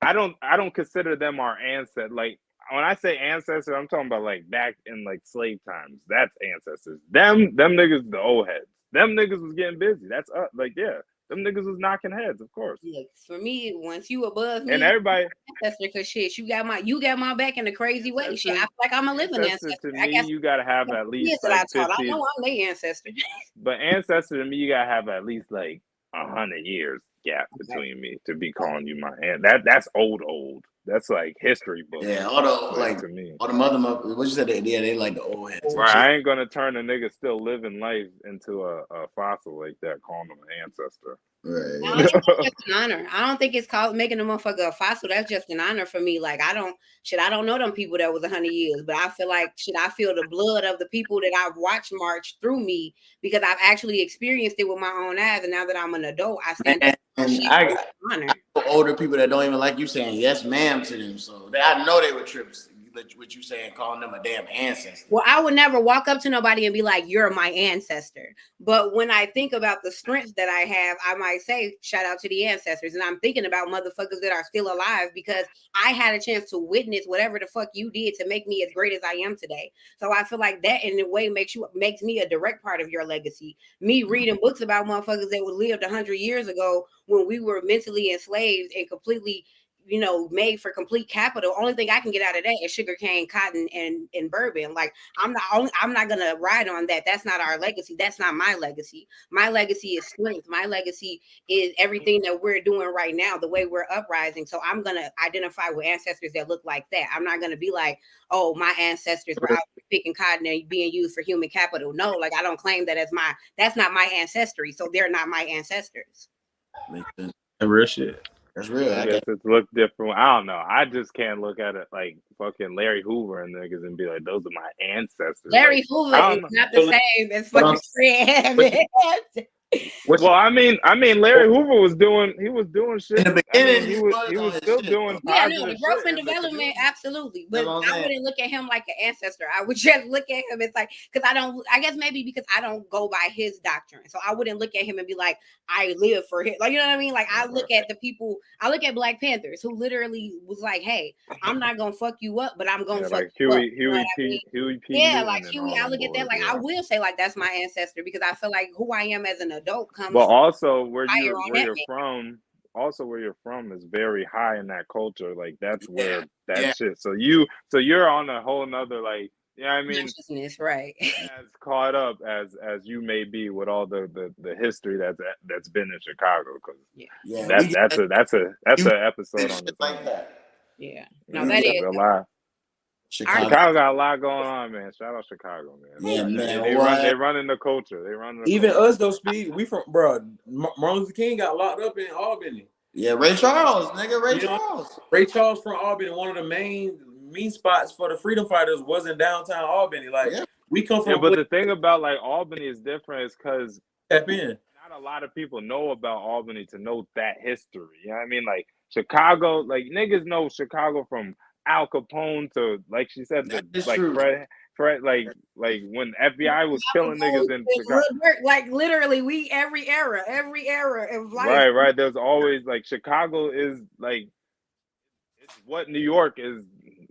I don't consider them our ancestors. Like when I say ancestors, I'm talking about like back in like slave times. That's ancestors. Them niggas the old heads. Them niggas was getting busy. That's like yeah. Them niggas was knocking heads, of course. Look, for me, once you above me, and everybody, ancestor, cause shit, you got my back in a crazy way. Shit, I feel like I'm a living ancestor. To me, I guess you gotta have at least like 50. I know I'm their ancestor. But ancestor to me, you gotta have at least like 100 years gap between me to be calling you my aunt. That's old. That's like history book. Yeah, all the like to me. All the mother what you said? They like the old heads. Right, I ain't gonna turn a nigga still living life into a fossil like that, calling him an ancestor. Right. I don't think it's just an honor. I don't think it's called making a motherfucker a fossil. That's just an honor for me. Like I don't know them people that was 100 years, but I feel like I feel the blood of the people that I've watched march through me because I've actually experienced it with my own eyes, and now that I'm an adult, I stand and I older people that don't even like you saying yes ma'am to them, so I know they were trips. What you saying, calling them a damn ancestor. Well, I would never walk up to nobody and be like, you're my ancestor. But when I think about the strengths that I have, I might say, shout out to the ancestors. And I'm thinking about motherfuckers that are still alive because I had a chance to witness whatever the fuck you did to make me as great as I am today. So I feel like that in a way makes me a direct part of your legacy. Me reading books about motherfuckers that lived 100 years ago when we were mentally enslaved and completely made for complete capital. Only thing I can get out of that is sugarcane, cotton, and bourbon. Like I'm not gonna ride on that. That's not our legacy. That's not my legacy. My legacy is strength. My legacy is everything that we're doing right now, the way we're uprising. So I'm gonna identify with ancestors that look like that. I'm not gonna be like, oh, my ancestors were out picking cotton and being used for human capital. No, like I don't claim that as that's not my ancestry. So they're not my ancestors. Makes sense. Real shit. That's real. I guess it's look different. I don't know. I just can't look at it like fucking Larry Hoover and niggas and be like, those are my ancestors. Larry Hoover is not the same as fucking Fred. Well, I mean, Larry Hoover was doing shit. In the beginning, he was still doing the growth and development, absolutely. But I wouldn't look at him like an ancestor. I would just look at him. It's like because I guess maybe because I don't go by his doctrine, so I wouldn't look at him and be like, I live for him. Like you know what I mean? Like I look at the people. I look at Black Panthers who literally was like, hey, I'm not gonna fuck you up, but I'm gonna fuck you up. Huey P. Yeah, like Huey. I look at that like I will say like that's my ancestor because I feel like who I am as an adult comes. But also where you're from is very high in that culture. Like that's where that shit. So you're on a whole nother like I mean right. As caught up as you may be with all the history that's been in Chicago because that's an episode on the like that. Yeah. No, that is a lot. Chicago got a lot going on, man. Shout out Chicago, man. Yeah, man. They running the culture. They running the even culture. Us though, Speed. We from Martin Luther King got locked up in Albany. Yeah, Ray Charles, nigga. Ray Charles from Albany. One of the main mean spots for the freedom fighters was in downtown Albany. Like we come from. Yeah, but the thing about like Albany is different is because tap in. Not a lot of people know about Albany to know that history. You know what I mean? Like Chicago, like niggas know Chicago from Al Capone to like she said, like Fred, like when FBI was killing niggas in Chicago. Like literally, every era of life. Right. There's always like Chicago is like it's what New York is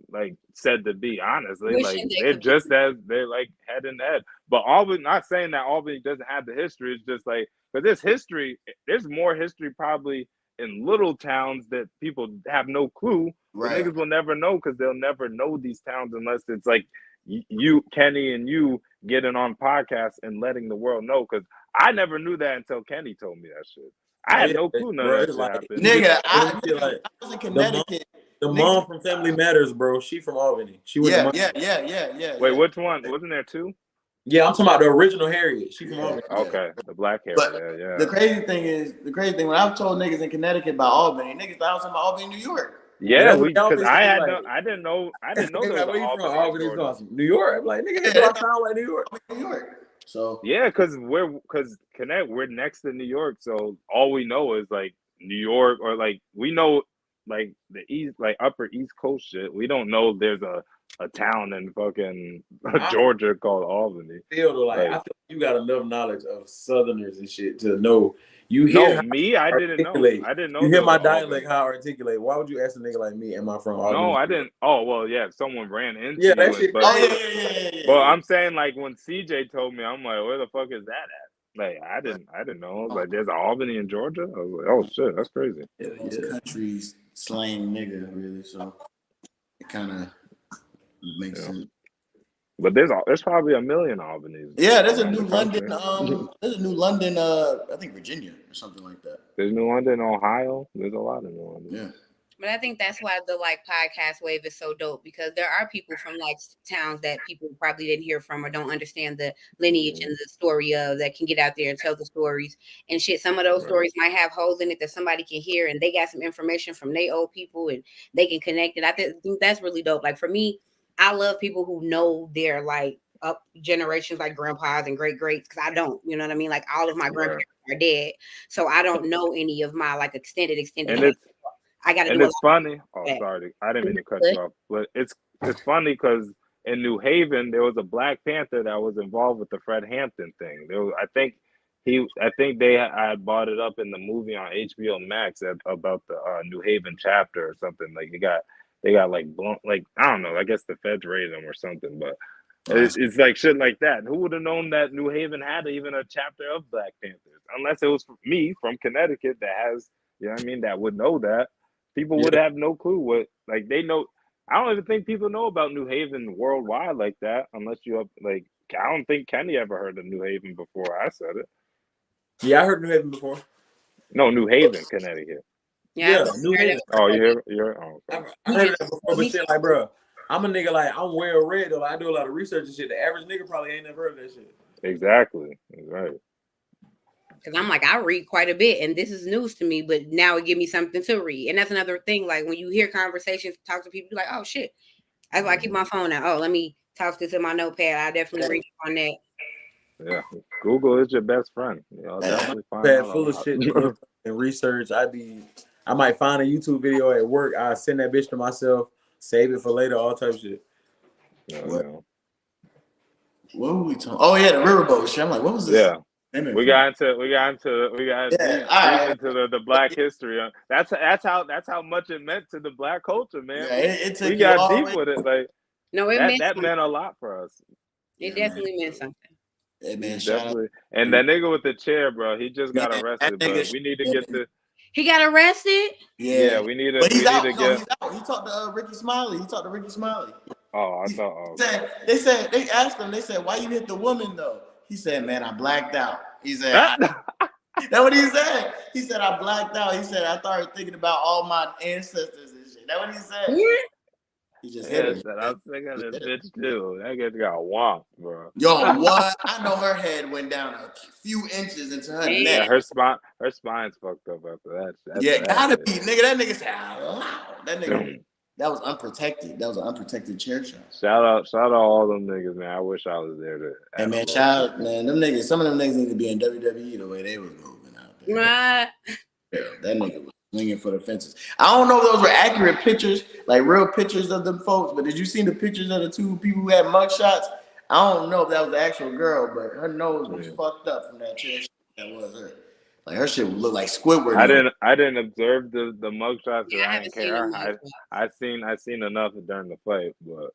like said to be. Honestly, like they're just as they're like head and head. But Albany, not saying that Albany doesn't have the history. It's just like but this history, there's more history probably in little towns that people have no clue. Right. Niggas will never know because they'll never know these towns unless it's like you, Kenny, and you getting on podcasts and letting the world know. Because I never knew that until Kenny told me that shit. I had no clue none of that shit happened. Nigga, I was in Connecticut. The mom from Family Matters, bro. She from Albany. She was yeah. Wait, which one? Wasn't there two? Yeah, I'm talking about the original Harriet. She from Albany. Okay, the black Harriet. Yeah. The crazy thing when I've told niggas in Connecticut about Albany, niggas thought I was talking about Albany, New York. Yeah, that's what they because always say. Like, I didn't know there was like, an where you from? Albany, Albany, Georgia. awesome. New York. I'm like, nigga, do I sound like New York? New York. So yeah, because we're next to New York, so all we know is like New York, or like we know like the east, like upper East Coast shit. We don't know there's a town in fucking Georgia called Albany. I feel like you got enough knowledge of Southerners and shit to know. You hear No, me, I didn't know. I didn't know. You there hear my was dialect, Albany. how I articulate. Why would you ask a nigga like me? Am I from Albany? No, I didn't. Oh well, yeah. If someone ran into Yeah, that you, shit. but yeah. well, I'm saying like when CJ told me, I'm like, where the fuck is that at? Like I didn't know. I was like, there's an Albany in Georgia. I was like, oh shit, that's crazy. Most countries slang nigga really, so it kind of makes sense. But there's probably a million Albanys. Yeah, there's a new London. There's a new London. I think Virginia or something like that. There's New London, Ohio. There's a lot of New London. Yeah. But I think that's why the like podcast wave is so dope, because there are people from like towns that people probably didn't hear from or don't understand the lineage and the story of, that can get out there and tell the stories and shit. Some of those stories might have holes in it that somebody can hear, and they got some information from their old people and they can connect it. I think that's really dope. Like for me, I love people who know their like up generations, like grandpas and great greats, because I don't, you know what I mean? Like all of my grandparents are dead, so I don't know any of my like extended. And I got to do. And it's funny. Oh, sorry, I didn't mean to cut you off. But it's funny because in New Haven there was a Black Panther that was involved with the Fred Hampton thing. There was, I think I brought it up in the movie on HBO Max about the New Haven chapter or something. Like they got like blown, like I don't know. I guess the feds raided them or something. But it's like shit like that. Who would have known that New Haven had even a chapter of Black Panthers? Unless it was me from Connecticut that has, you know what I mean, that would know that. People would have no clue what, like, they know. I don't even think people know about New Haven worldwide like that, unless you have, like, I don't think Kenny ever heard of New Haven before I said it. Yeah, I heard New Haven before. No, New Haven, Connecticut. Yeah, New Haven. Oh, you're I heard that before, but shit, like, bro, I'm a nigga, like, I'm well read, though. I do a lot of research and shit. The average nigga probably ain't never heard of that shit. Exactly. Right. Because I'm like, I read quite a bit and this is news to me, but now it give me something to read. And that's another thing. Like when you hear conversations, talk to people, you're like, oh shit. That's why I keep my phone out. Oh, let me toss this in my notepad. I definitely read on that. Yeah. Google is your best friend. I'll definitely find out full of shit and research. I might find a YouTube video at work. I send that bitch to myself, save it for later, all type of shit. What were we talking? Oh yeah, the riverboat shit. I'm like, what was this? Yeah. We got into the Black history. That's how much it meant to the Black culture, man. Yeah, we got deep with it. Like that meant a lot for us. It definitely meant something. Yeah, man, definitely. And that nigga with the chair, bro, he just got arrested. But we need to get the. He got arrested. Yeah, we need to. But he's out. He's out. He talked to Ricky Smiley. Oh, I thought. They asked him. They said, "Why you hit the woman though?" He said, "Man, I blacked out." He said, "That's what he said." He said, "I blacked out." He said, "I started thinking about all my ancestors and shit." That's what he said. He just hit her. I was thinking of this bitch too. That bitch got whomped, bro. Yo, what? I know her head went down a few inches into her neck. Yeah, her spine's fucked up after that. Yeah, gotta be, nigga. That nigga said, that nigga. That was unprotected. That was an unprotected chair shot. Shout out all them niggas, man. I wish I was there to. Hey man, shout out, man. Them niggas. Some of them niggas need to be in WWE the way they was moving out there. Right. Yeah, that nigga was swinging for the fences. I don't know if those were accurate pictures, like real pictures of them folks. But did you see the pictures of the two people who had mugshots? I don't know if that was the actual girl, but her nose was fucked up from that chair shot. That was her. Like her shit would look like Squidward. I didn't observe the mugshots. Yeah, I didn't care. I seen enough during the fight, but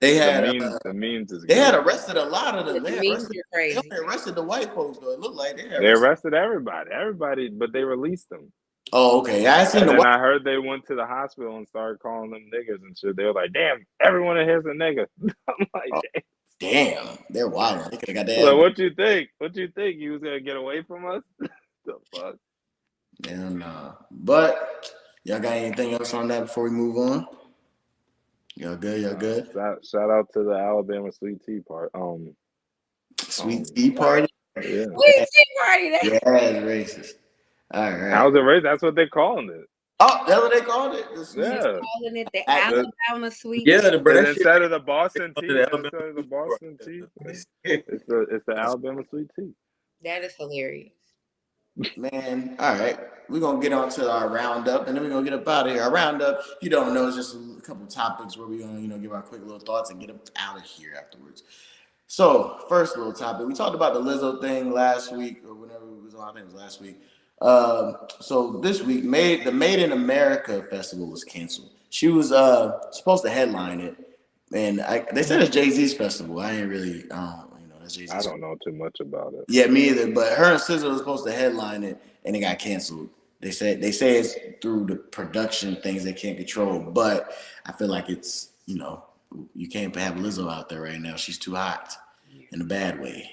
they had the memes is. They had arrested a lot of them. They crazy. arrested the white folks though. It looked like they arrested everybody, but they released them. Oh, okay. I seen and I heard they went to the hospital and started calling them niggas and shit. They were like, "Damn, everyone in here's a nigga." I'm like, damn, they're wild. They could have got that. So what you think? You was gonna get away from us? The fuck? Damn, nah. But y'all got anything else on that before we move on? Y'all good? Shout out to the Alabama Sweet Tea Party. Sweet Tea Party? Yeah. Sweet Tea Party. Yeah, it's racist. All right. How's it racist? That's what they're calling it. Oh, that's what they called it. The sweet. Yeah. Calling it the Alabama sweet tea. Yeah, bro. That Instead shit of the Boston tea, the Alabama instead of the sweet Boston tea, tea, it's the Alabama sweet tea. That is hilarious. Man, all right. We're gonna get on to our roundup and then we're gonna get up out of here. Our roundup, if you don't know, is just a couple topics where we're gonna, give our quick little thoughts and get up out of here afterwards. So, first little topic. We talked about the Lizzo thing last week or whenever it was on, I think it was last week. So this week, the Made in America festival was canceled. She was supposed to headline it, and they said it's Jay-Z's festival. I ain't really, that's Jay-Z's. I don't know too much about it. Yeah, me either. But her and SZA was supposed to headline it, and it got canceled. They say it's through the production things they can't control. But I feel like it's you can't have Lizzo out there right now. She's too hot in a bad way.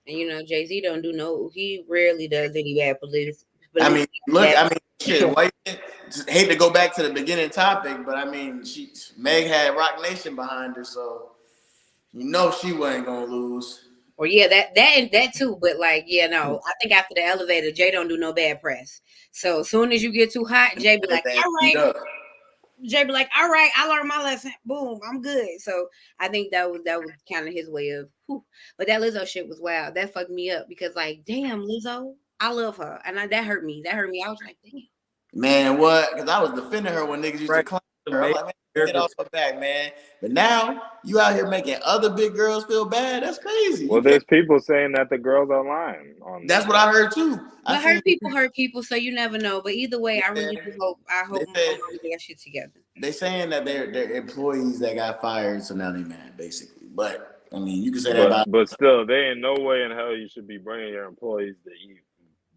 And Jay-Z don't do he rarely does any bad publicity. I mean, shit. Why hate to go back to the beginning topic, but I mean, Meg had Rock Nation behind her, so she wasn't gonna lose. Or yeah, that too. But I think after the elevator, Jay don't do no bad press. So as soon as you get too hot, Jay be like, all right. Jay be like, all right, I learned my lesson. Boom, I'm good. So I think that was kind of his way of, whew. But that Lizzo shit was wild. That fucked me up because damn, Lizzo, I love her, and that hurt me. I was like, damn. Man, what? Because I was defending her when niggas used to clown her. I'm like, man, get off her back, man. But now you out here making other big girls feel bad. That's crazy. Well, there's people saying that the girls are lying. That's what I heard too. But hurt people, so you never know. But either way, I really do hope. I hope they get shit together. They saying that they're employees that got fired, so now they mad, basically. But I mean, you can say that about. But still, there ain't no way in hell you should be bringing your employees to eat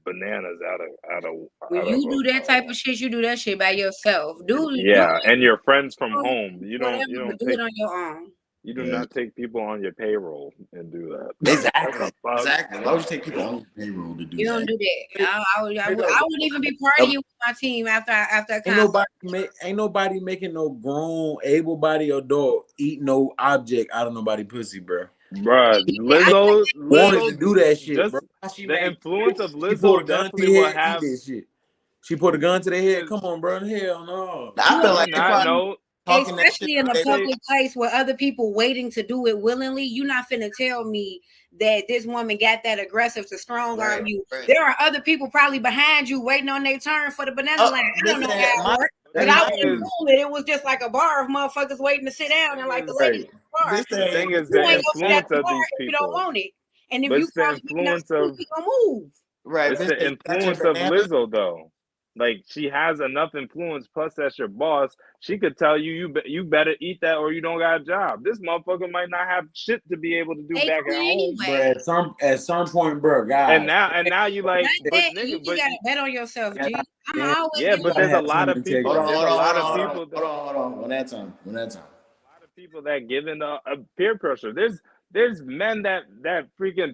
bananas out of. When you do that type of shit, you do that shit by yourself, dude. Yeah, and your friends from home. You don't do it on your own. You do not take people on your payroll and do that. Exactly. Why would you take people on your payroll to do that? You don't do that. I wouldn't even be partying with my team after ain't nobody making no grown, able-bodied adult eat no object out of nobody pussy, bro. Bruh, Lizzo wanted to do that shit, bro. The influence of Lizzo definitely will have this shit. She put a gun to their head. Come on, bro. Hell no. I feel like I know. Especially in a public place where other people waiting to do it willingly, you're not finna tell me that this woman got that aggressive to strong arm you. Right. There are other people probably behind you waiting on their turn for the banana line. I don't know how it works, but I wouldn't fool it. It was just like a bar of motherfuckers waiting to sit down and the ladies bar. The thing is the influence of these people. You don't want it, and if but you the influence of you gonna move. Right, it's the influence of Lizzo though. Like she has enough influence. Plus, that's your boss. She could tell you better eat that or you don't got a job. This motherfucker might not have shit to be able to do back at home. But at some point, bro, guys. And now you like, you gotta bet on yourself, G. But there's a lot of people. There's a lot of people. Hold on. One at a time. A lot of people that give in a peer pressure. There's men that freaking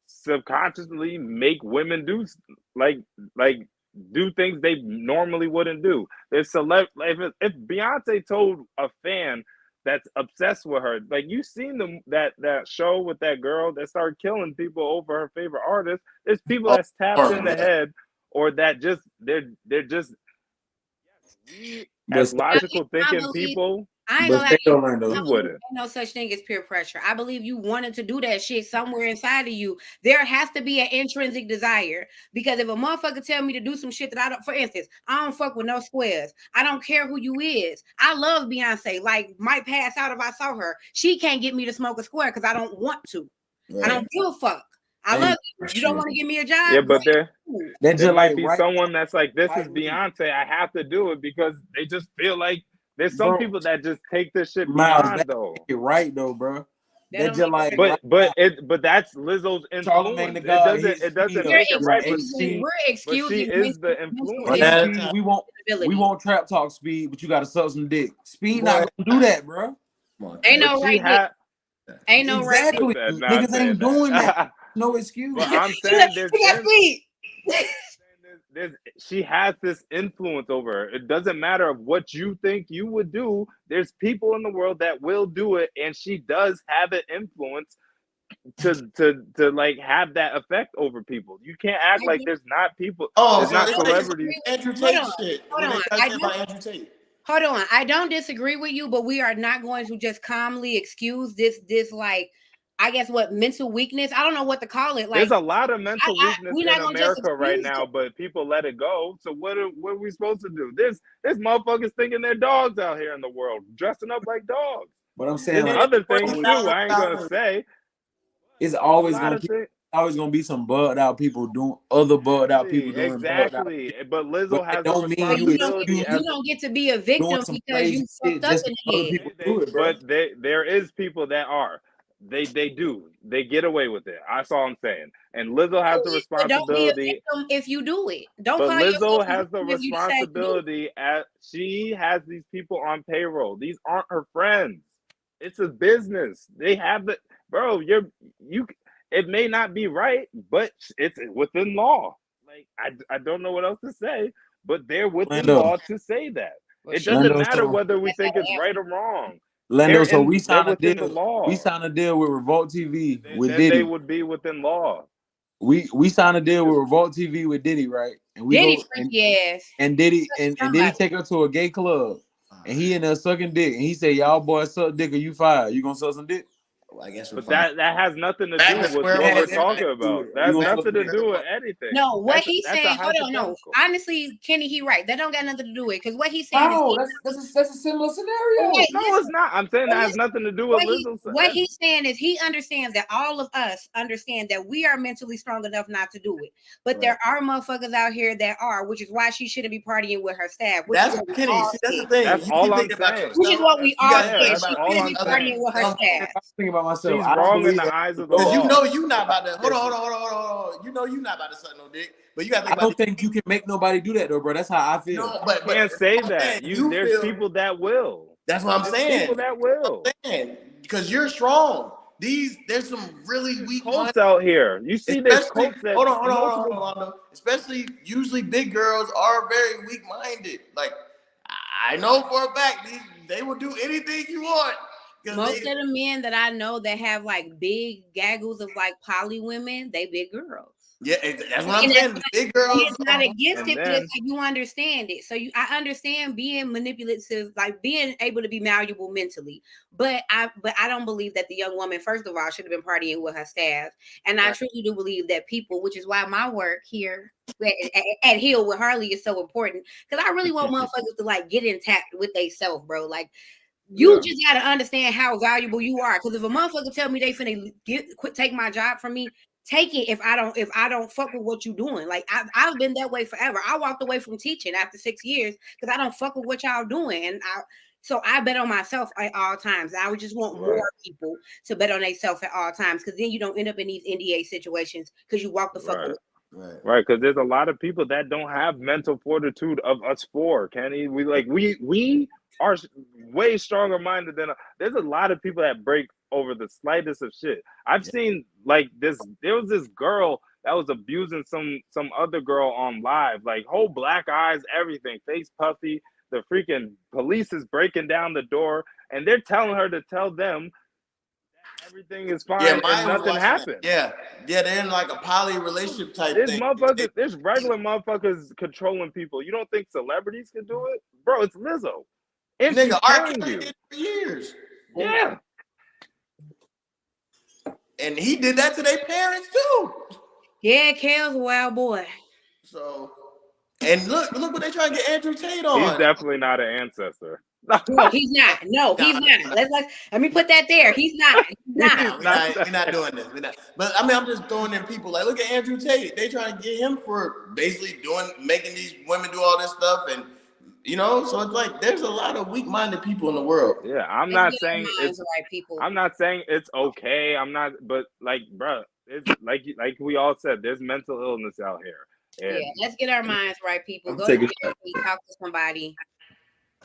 subconsciously make women do do things they normally wouldn't do. There's if Beyonce told a fan that's obsessed with her, you seen that show with that girl that started killing people over her favorite artist. There's people that's tapped in the head, or that just they're just as logical thinking people. I ain't gonna lie, you wouldn't. No such thing as peer pressure. I believe you wanted to do that shit somewhere inside of you. There has to be an intrinsic desire, because if a motherfucker tell me to do some shit that I don't, for instance, I don't fuck with no squares. I don't care who you is. I love Beyonce. Might pass out if I saw her. She can't get me to smoke a square because I don't want to. Right. I don't give a fuck. I love you. You don't want to give me a job? Yeah, but there might be right. someone that's like, this is Beyonce. I have to do it because they just feel like. There's some people that just take this shit beyond though. Right though, bro. That's just but that's Lizzo's influence. It doesn't make it right. We're excusing. But she is the influence. We won't trap talk Speed, but you got to suck some dick. Speed not gonna do that, bro. Ain't no right. Ain't no right. Niggas ain't doing that. No excuse. But I'm saying she has this influence over her. It doesn't matter what you think you would do. There's people in the world that will do it, and she does have an influence to like have that effect over people. You can't act like there's not people. Oh, there's so not it's celebrities. like Andrew Tate shit. Hold on. Hold on. I don't disagree with you, but we are not going to just calmly excuse this like, I guess what, mental weakness. I don't know what to call it. Like, there's a lot of mental weakness in America right now, but people let it go. So what are we supposed to do? There's motherfuckers thinking they're dogs out here in the world, dressing up like dogs. But I'm saying, there's like, other things too. I ain't gonna say. It's always gonna be some bugged out people doing other bugged out people doing exactly. But Lizzo has don't mean you don't get to be a victim because you fucked up in the head. But there is people that are. They do. They get away with it. That's all I'm saying. And Lizzo has the responsibility. Don't be a victim if you do it. Don't. But Lizzo has the responsibility. She has these people on payroll. These aren't her friends. It's a business. They have the bro. It may not be right, but it's within law. Like I don't know what else to say, but they're within law to say that. It doesn't matter whether we think it's right or wrong. Lando, so we signed a deal. We signed a deal with Revolt TV with Diddy. They would be within law. We signed a deal with Revolt TV with Diddy, right? And we Diddy and Diddy take her to a gay club, and he in there sucking dick, and he said, "Y'all boys suck dick, or you fired. You gonna suck some dick?" Well, I guess but that has nothing to do with what we're talking about. That has nothing to do with anything. No, what he's saying. Hold on, no. Honestly, Kenny, he right. That don't got nothing to do with it. Because what he's saying that's a similar scenario. Wait, no, it's not. I'm saying that has nothing to do with Lizzo. What he's saying is he understands that all of us understand that we are mentally strong enough not to do it. But there are motherfuckers out here that are, which is why she shouldn't be partying with her staff. That's Kenny. See, that's the thing. That's all I'm saying. Which is what we all say. She shouldn't be partying with her staff. Think about myself. She's wrong in the eyes of the law. You know you not about to hold on. You know you not about to suck no dick. But you got to think I don't think you can make nobody do that though, bro. That's how I feel. No, but you can't say that. There's people that will. That's what I'm saying. People that will. Because you're strong. There's some really weak cults out here. You see this cults that hold on. Especially usually big girls are very weak-minded. Like I know for a fact they will do anything you want. Most of the men that I know that have like big gaggles of like poly women, they big girls. Yeah, that's what I'm saying. Big girls. It's not against it, but it's like you understand it. So I understand being manipulative, like being able to be malleable mentally. But I don't believe that the young woman, first of all, should have been partying with her staff. And I truly do believe that people, which is why my work here at Hill with Harley is so important, because I really want motherfuckers to like get intact with themselves, bro. Like. You just gotta understand how valuable you are. Because if a motherfucker tell me they finna quit take my job from me, take it if I don't fuck with what you doing. Like I've been that way forever. I walked away from teaching after 6 years because I don't fuck with what y'all doing. And so I bet on myself at all times. I would just want more people to bet on themselves at all times, because then you don't end up in these NDA situations because you walk the fuck away. Right, because there's a lot of people that don't have mental fortitude of us four, Kenny. We are way stronger minded than there's a lot of people that break over the slightest of shit. I've seen like this. There was this girl that was abusing some other girl on live, like whole black eyes, everything, face puffy. The freaking police is breaking down the door, and they're telling her to tell them that everything is fine and nothing happened. Yeah, they're in like a poly relationship type thing. There's regular motherfuckers controlling people. You don't think celebrities can do it, bro? It's Lizzo. And nigga, R. Kelly did for years. Yeah. And he did that to their parents too. Yeah, Kale's a wild boy. So, and look what they trying to get Andrew Tate on. He's definitely not an ancestor. No, he's not. No, he's not. Let me put that there. He's not. We're not doing this. We're not. But I mean, I'm just throwing in people like, look at Andrew Tate. They trying to get him for basically making these women do all this stuff, and so it's like there's a lot of weak-minded people in the world. Yeah, I'm not saying it's right people. I'm not saying it's okay. I'm not, but like, bro, it's like we all said, there's mental illness out here. And let's get our minds right, people. Go to therapy, talk to somebody.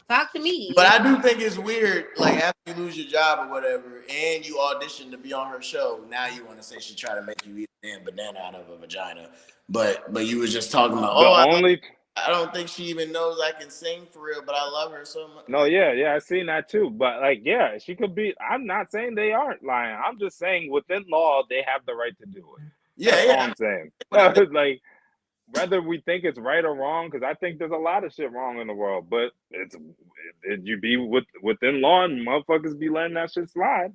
Talk to me. But I do think it's weird, like after you lose your job or whatever, and you audition to be on her show, now you want to say she tried to make you eat a damn banana out of a vagina. But you was just talking about I don't think she even knows I can sing for real, but I love her so much. No, yeah, I seen that too. But like, yeah, she could be. I'm not saying they aren't lying. I'm just saying within law they have the right to do it. That's all I'm saying. Like, whether we think it's right or wrong, because I think there's a lot of shit wrong in the world, but you be within law and motherfuckers be letting that shit slide.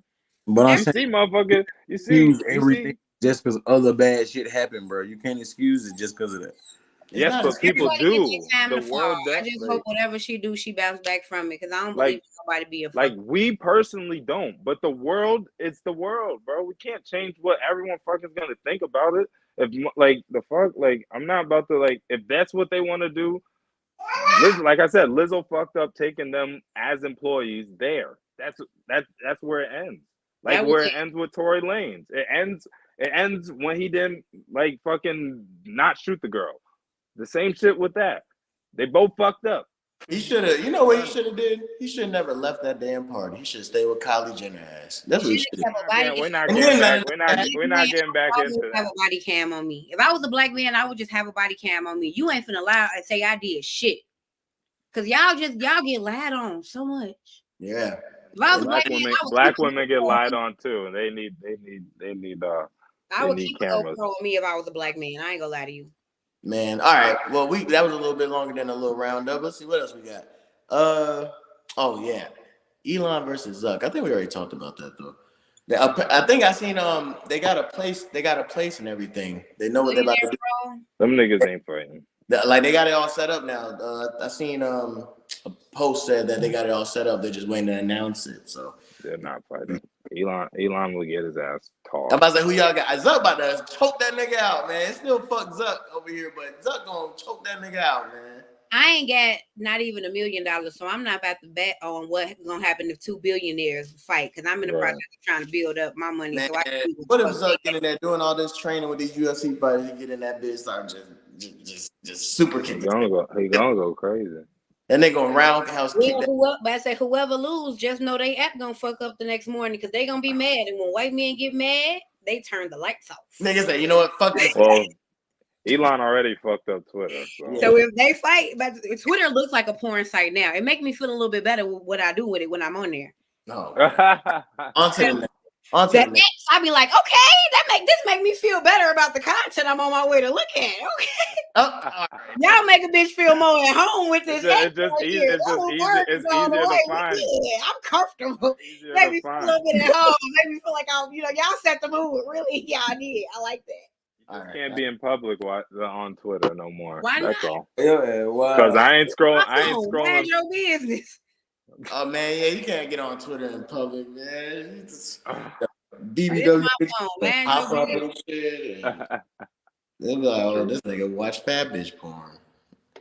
But I'm you saying, see, motherfucker, you see everything just because other bad shit happened, bro. You can't excuse it just because of that. Yes, but people do. The world I just hope whatever she do, she bounce back from it, because I don't believe nobody be a like we personally don't, but the world, it's the world, bro. We can't change what everyone fucking gonna think about it. If like the fuck, like I'm not about to like if that's what they want to do. Like I said, Lizzo fucked up taking them as employees there. That's where it ends. Like where it ends with Tory Lanez. It ends when he didn't like fucking not shoot the girl. The same shit with that. They both fucked up. He should have. You know what he should have did? He should have never left that damn party. He should stay with Kylie Jenner ass. That's what he should have. We're not getting back. We're not getting back into that. Have a body cam on me. If I was a black man, I would just have a body cam on me. You ain't finna lie and say I did shit. Cause y'all get lied on so much. Yeah. If I was a black man, black women get lied on too, and they need I would keep a GoPro on me if I was a black man. I ain't gonna lie to you. Man, all right. Well, that was a little bit longer than a little roundup. Let's see what else we got. Oh yeah, Elon versus Zuck. I think we already talked about that though. I think I seen they got a place and everything. They know what they're about to do. Them niggas ain't fighting. Like they got it all set up now. I seen a post said that they got it all set up. They're just waiting to announce it. So they're not fighting. Elon will get his ass tall. I'm about to say who y'all got. Zuck about to choke that nigga out, man. It's still fuck Zuck over here, but Zuck gonna choke that nigga out, man. I ain't got not even $1 million, so I'm not about to bet on what's gonna happen if two billionaires fight, because I'm in the process of trying to build up my money. Man, so I can what if Zuck get in there doing all this training with these UFC fighters? He get in that bitch, start just super kick. He gonna go crazy. And they gonna roundhouse kick. But I say whoever lose, just know they app gonna fuck up the next morning, because they gonna be mad. And when white men get mad, they turn the lights off. Niggas say, you know what? Fuck this. Well, Elon already fucked up Twitter. So if they fight, but Twitter looks like a porn site now. It makes me feel a little bit better with what I do with it when I'm on there. No. I be like, okay, this make me feel better about the content I'm on my way to look at. Okay. Y'all make a bitch feel more at home with this. It's easier to find. Yeah, I'm comfortable. Make me feel a little bit at home. Make me feel like y'all set the mood. Really, y'all did. I like that. Can't be in public on Twitter no more. Why That's not? all. Yeah, why? Because I ain't scrolling. Mind your business. Oh man, yeah, you can't get on Twitter in public, man. BBW pop up and shit. They'll be like, oh, this nigga watch fat bitch porn. I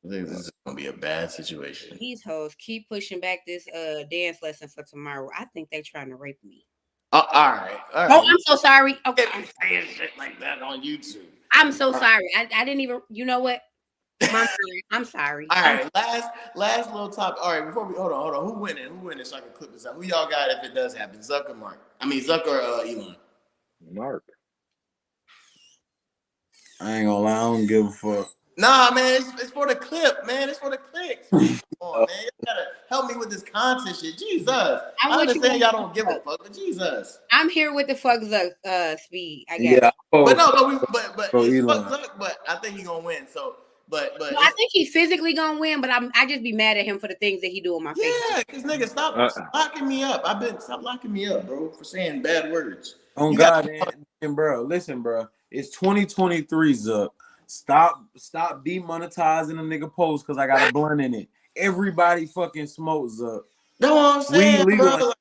think this is gonna be a bad situation. These hoes keep pushing back this dance lesson for tomorrow. I think they trying to rape me. All right. Oh, I'm so sorry. Okay, I'm saying shit like that on YouTube. I'm so sorry. I didn't even. You know what? I'm sorry. All right, last little topic. All right, before we hold on. Who winning? So I can clip this out. Who y'all got if it does happen? Zuck or Mark? I mean, Zuck or Elon? Mark. I ain't gonna lie, I don't give a fuck. Nah, man, it's for the clip, man. It's for the clicks. Come on, man. You gotta help me with this content shit. Jesus. I understand y'all don't give a fuck, but Jesus. I'm here with the fuck Zuck speed. I guess. Yeah. But it's fuck Zuck, but I think he's gonna win. So But I think he's physically gonna win, but I just be mad at him for the things that he do on my face. Yeah, because nigga, stop locking me up. Stop locking me up, bro, for saying bad words. Oh God, and bro, listen, bro. It's 2023, Zuck. Stop demonetizing a nigga post because I got a blunt in it. Everybody fucking smokes, Zuck. That's what I'm saying, bro.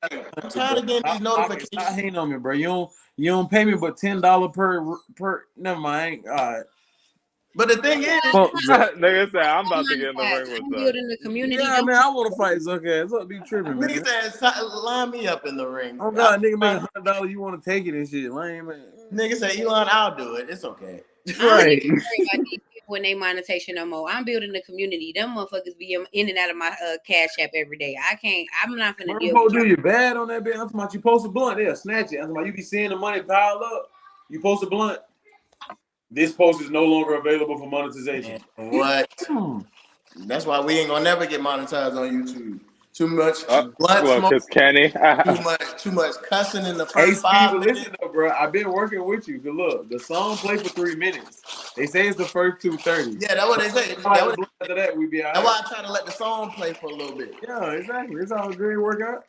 I'm tired of getting these notifications. Stop hating on me, bro. You don't pay me but $10 per. Never mind. All right. But the thing is, nigga said I'm about to get in the ring with Zuck. Building the community. Yeah, man, I want to fight Zuck ass. Zuck be tripping, man. Nigga said, line me up in the ring. Oh God, nigga make $100. You want to take it and shit, lame man. Nigga said, Elon, I'll do it. It's okay. Right. When they monetization no more, I'm building the community. Them motherfuckers be in and out of my cash app every day. I'm not finna deal with do you bad on that bitch. I'm talking about you post a blunt, they'll snatch it. I'm talking about you be seeing the money pile up. You post a blunt. This post is no longer available for monetization. Man, what? That's why we ain't gonna never get monetized on YouTube. Too much blood smoke. Kenny. too much cussing in the first 5 minutes. Listen though, bro. I've been working with you. But look, the song play for 3 minutes. They say it's the first 2:30. Yeah, that's what they say. After that, we be out. That's why I try to let the song play for a little bit. Yeah, exactly. It's all good workout.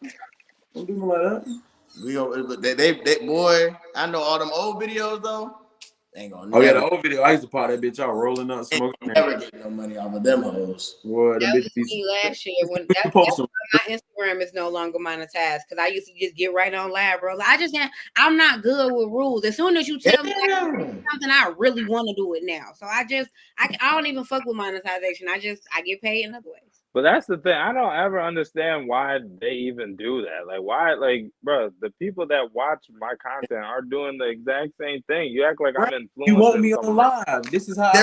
Don't do me like that. We go. They boy. I know all them old videos though. Ain't gonna. Oh yeah, the old video. I used to pop that bitch out rolling up, smoking. Never get no money off of them hoes. Boy, that was me last year when that's why my Instagram is no longer monetized because I used to just get right on live, bro. I just can't. I'm not good with rules. As soon as you tell me something, I really want to do it now. So I don't even fuck with monetization. I get paid in other ways. But that's the thing. I don't ever understand why they even do that. Like, why? Like, bro, the people that watch my content are doing the exact same thing. You act like I'm influencing. You want me on live? This is how.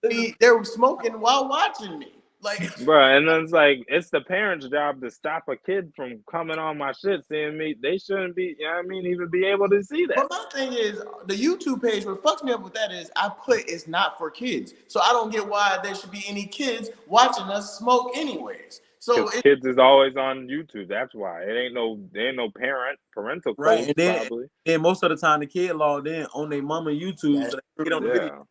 They're smoking while watching me. Like, bro, and then it's like it's the parents' job to stop a kid from coming on my shit, seeing me. They shouldn't be, you know what I mean, even be able to see that. But my thing is, the YouTube page, what fucks me up with that is I put it's not for kids. So I don't get why there should be any kids watching us smoke anyways. So kids is always on YouTube. That's why. There ain't no parental code, right, and then, probably. And most of the time the kid logged in on their mama YouTube. So they get on the video.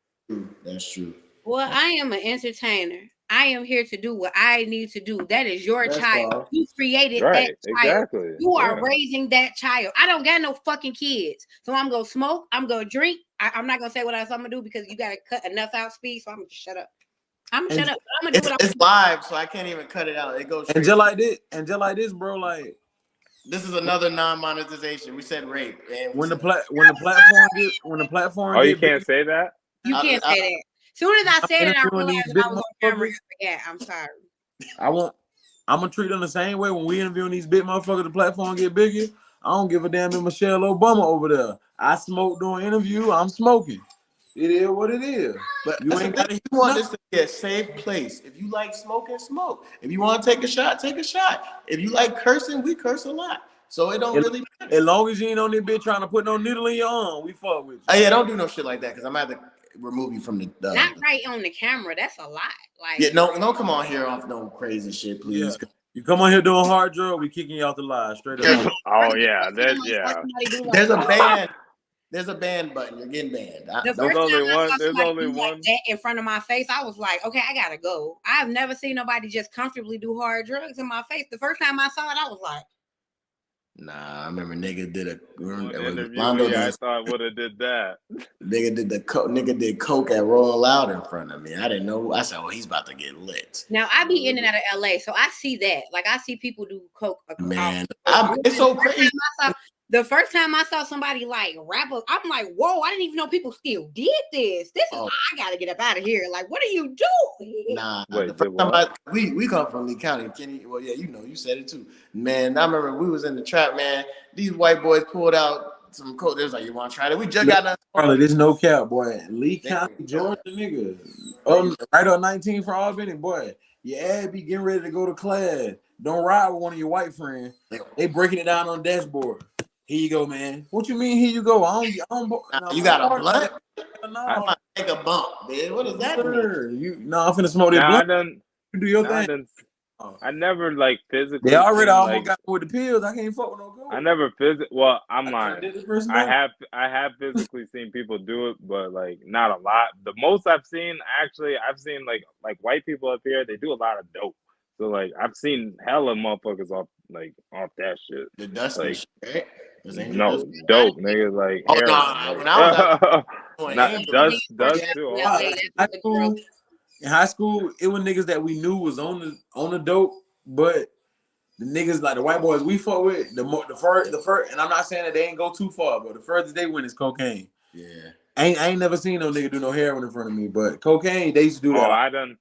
That's true. Well, I am an entertainer. I am here to do what I need to do. That is your child. You created that child. Exactly. You are raising that child. I don't got no fucking kids. So I'm going to smoke. I'm going to drink. I'm not going to say what else I'm going to do because you got to cut enough out speed. So I'm going to shut up. I'm going to shut up. I'm going to do what I'm It's live, so I can't even cut it out. It goes straight. And just like this, bro, like. This is another non-monetization. We said rape. And when the platform Oh, you can't say that? You can't say that. As soon as I said it, I realized that I was on camera. Yeah, I'm sorry. I'm gonna treat them the same way when we interviewing these big motherfuckers. The platform get bigger. I don't give a damn if Michelle Obama over there. I smoke during interview. I'm smoking. It is what it is. But you want this to be a safe place. If you like smoking, smoke. If you want to take a shot, take a shot. If you like cursing, we curse a lot. So it don't really matter. As long as you ain't on this bitch trying to put no needle in your arm, we fuck with you. Oh yeah, don't do no shit like that because I'm gonna have to remove you from the not right on the camera. That's a lot. Like don't come on here off no crazy shit, please. Yeah. You come on here doing hard drug, we kicking you off the live straight up. Oh yeah, There's a ban. There's a ban button. You're getting banned. There's only one. Like that in front of my face. I was like, okay, I gotta go. I've never seen nobody just comfortably do hard drugs in my face. The first time I saw it, I was like, nah. I remember nigga did a. I thought would have did that. Nigga did coke at Royal Loud in front of me. I didn't know. I said, well, he's about to get lit. Now I be in and out of LA, so I see that. Like I see people do coke. Man, it's so crazy. The first time I saw somebody like rap, I'm like, whoa, I didn't even know people still did this. I gotta get up out of here. Like, what are you doing? Nah, the first time we come from Lee County, Kenny. Well, yeah, you said it too. Man, I remember we was in the trap, man. These white boys pulled out some coke. They was like, you want to try that? We just got done. Probably there's no cap, boy. Lee County, Georgia, nigga. Right on 19 for Albany, boy. Yeah, be getting ready to go to class. Don't ride with one of your white friends. They breaking it down on the dashboard. Here you go, man. What you mean? Here you go. I don't you got a blunt? I'm about to take a bump, man. What is that? I'm finna smoke that blunt. You do your thing. I never like physically. They already almost got with the pills. I can't fuck with no gold. I never Well, I'm lying. I have physically seen people do it, but like not a lot. The most I've seen, I've seen like white people up here. They do a lot of dope. So like I've seen hella motherfuckers off that shit. The dust like, shit, right? No, dope, nigga. Like, when I was dust too. In high school, it was niggas that we knew was on the dope, but the niggas like the white boys we fought with, the first, and I'm not saying that they ain't go too far, but the furthest they went is cocaine. Yeah, I ain't never seen no nigga do no heroin in front of me, but cocaine they used to do that. Oh, I done.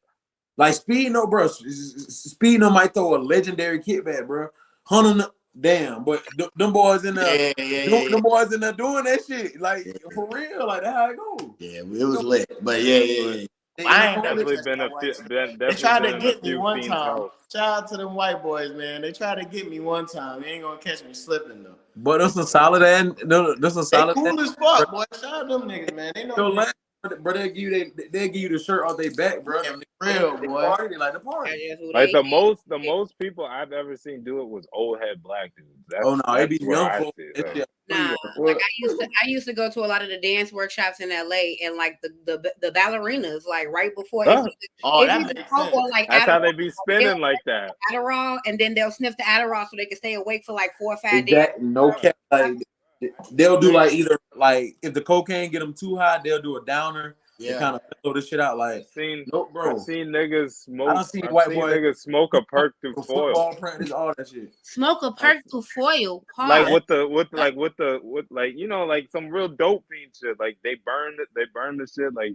Like Speedno, bro. Speedno might throw a legendary kickback, bro. 100. Damn, but them boys in there, them boys in there doing that shit, like for real, like that's how it goes. Yeah, it was lit, but yeah. I ain't definitely they tried to get me one time. Shout out to them white boys, man. They tried to get me one time. They ain't gonna catch me slipping though. But there's some solid and They cool as fuck, boy. Shout out them niggas, man. They know. bro, they give you the shirt off their back, bro. Real boy. Party, they like the party. Like the most people I've ever seen do it was old head black dudes. It be young folks. Nah, like I used to go to a lot of the dance workshops in LA, and like the ballerinas, like right before that makes sense. like that's Adderall, how they be spinning like that. Adderall, and then they'll sniff the Adderall so they can stay awake for like 4 or 5 days. No cap. Like they'll do like either like if the cocaine get them too high, they'll do a downer. Yeah, kind of throw this shit out. Like I've seen niggas smoke. I've seen niggas smoke a perk through foil. Football practice, all that shit. Smoke a perk through foil. Like with you know, like some real dope fiend shit. Like they burn the shit, like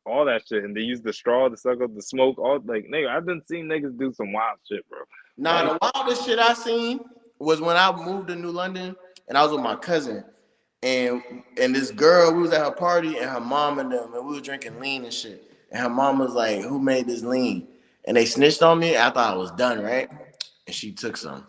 all that shit, and they use the straw to suck up the smoke. All like nigga, I've been seeing niggas do some wild shit, bro. Nah, the wildest shit I seen was when I moved to New London and I was with my cousin. And this girl, we was at her party, and her mom and them, and we were drinking lean and shit. And her mom was like, "Who made this lean?" And they snitched on me. I thought I was done, right? And she took some.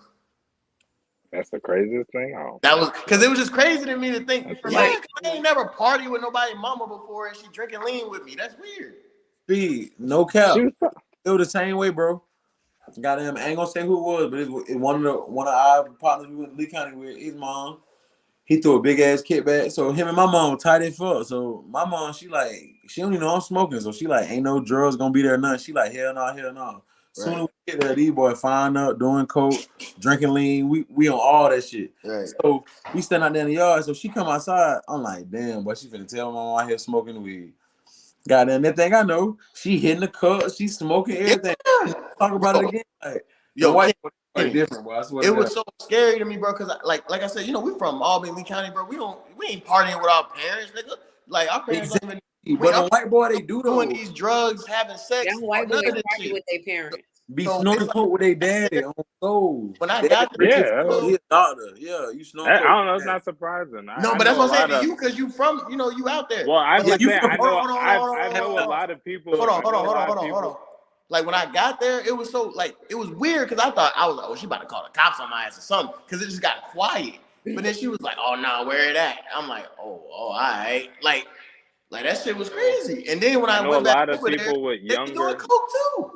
That's the craziest thing. That was because it was just crazy to me to think. I ain't never partied with nobody mama before, and she drinking lean with me. That's weird. Speed, no cap. It was the same way, bro. Goddamn, I ain't gonna say who it was, but it one of our partners we went to Lee County with. His mom. He threw a big ass kickback. So him and my mom tight as fuck. So my mom, she don't even know I'm smoking. So she like, ain't no drugs gonna be there, nothing. She like, hell no, hell no. Right. Soon as we get there, these boys find up, doing coke, drinking lean. We on all that shit. Right. So we stand out there in the yard. So she come outside. I'm like, damn, boy, she finna tell my mom out here smoking weed. Goddamn, that thing I know. She hitting the cup. She smoking everything. Talk about it again. Like, yo, white different, bro. It was so scary to me, bro, because like I said, you know, we from Albany, Lee County, bro. We ain't partying with our parents, nigga. Like our parents don't even. But the white boy, they do doing these drugs, having sex. Young white boys party with their parents. Be snorting coke with their daddy on soul. When I got there, he a doctor. Yeah, you snort. I don't know. It's not surprising. No, but that's what I'm saying to you because you from, you know, you out there. Well, I know a lot of people. Hold on. Like when I got there, it was so like it was weird because I thought I was like, oh, she about to call the cops on my ass or something because it just got quiet. But then she was like, oh no, where it at? I'm like, oh, all right. Like that shit was crazy. And then when I went back over there, with they be doing coke too.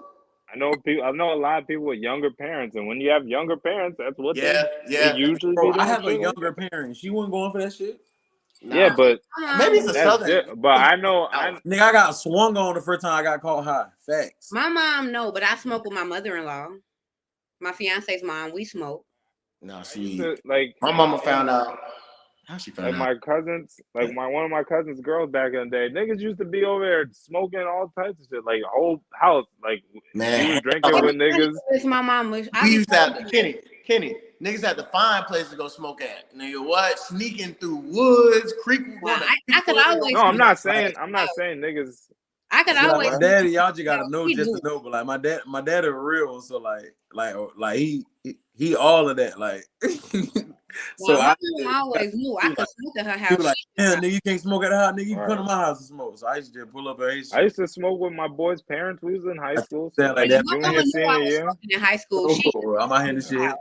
I know a lot of people with younger parents, and when you have younger parents, that's what they usually do. I have a younger parent. She wasn't going for that shit. Nah. Yeah, but maybe it's a southern. But I know, nigga, I got swung on the first time I got caught high. Facts. My mom, no, but I smoke with my mother-in-law. My fiance's mom, we smoke. No, see, like my mama found out. How she found out? My cousins, like one of my cousins' girls back in the day, niggas used to be over there smoking all types of shit, like whole house, like man, we was drinking with niggas. It's my mom. We used to have Kenny. Niggas had to find places to go smoke at. Nigga, what? Sneaking through woods, creek. I could always. No, I'm not saying niggas. I could always. My daddy, y'all just gotta know just to know. But like my dad a real, so like he all of that. Like, so I always knew I could smoke at her house. He was like, yeah, nigga, you can't smoke at her house. Nigga, you can come to my house and smoke. So I used to just pull up at his shit. I used to smoke with my boys' parents. We was in high school. So like that. Junior, senior year. In high school, I'm out here in the shit.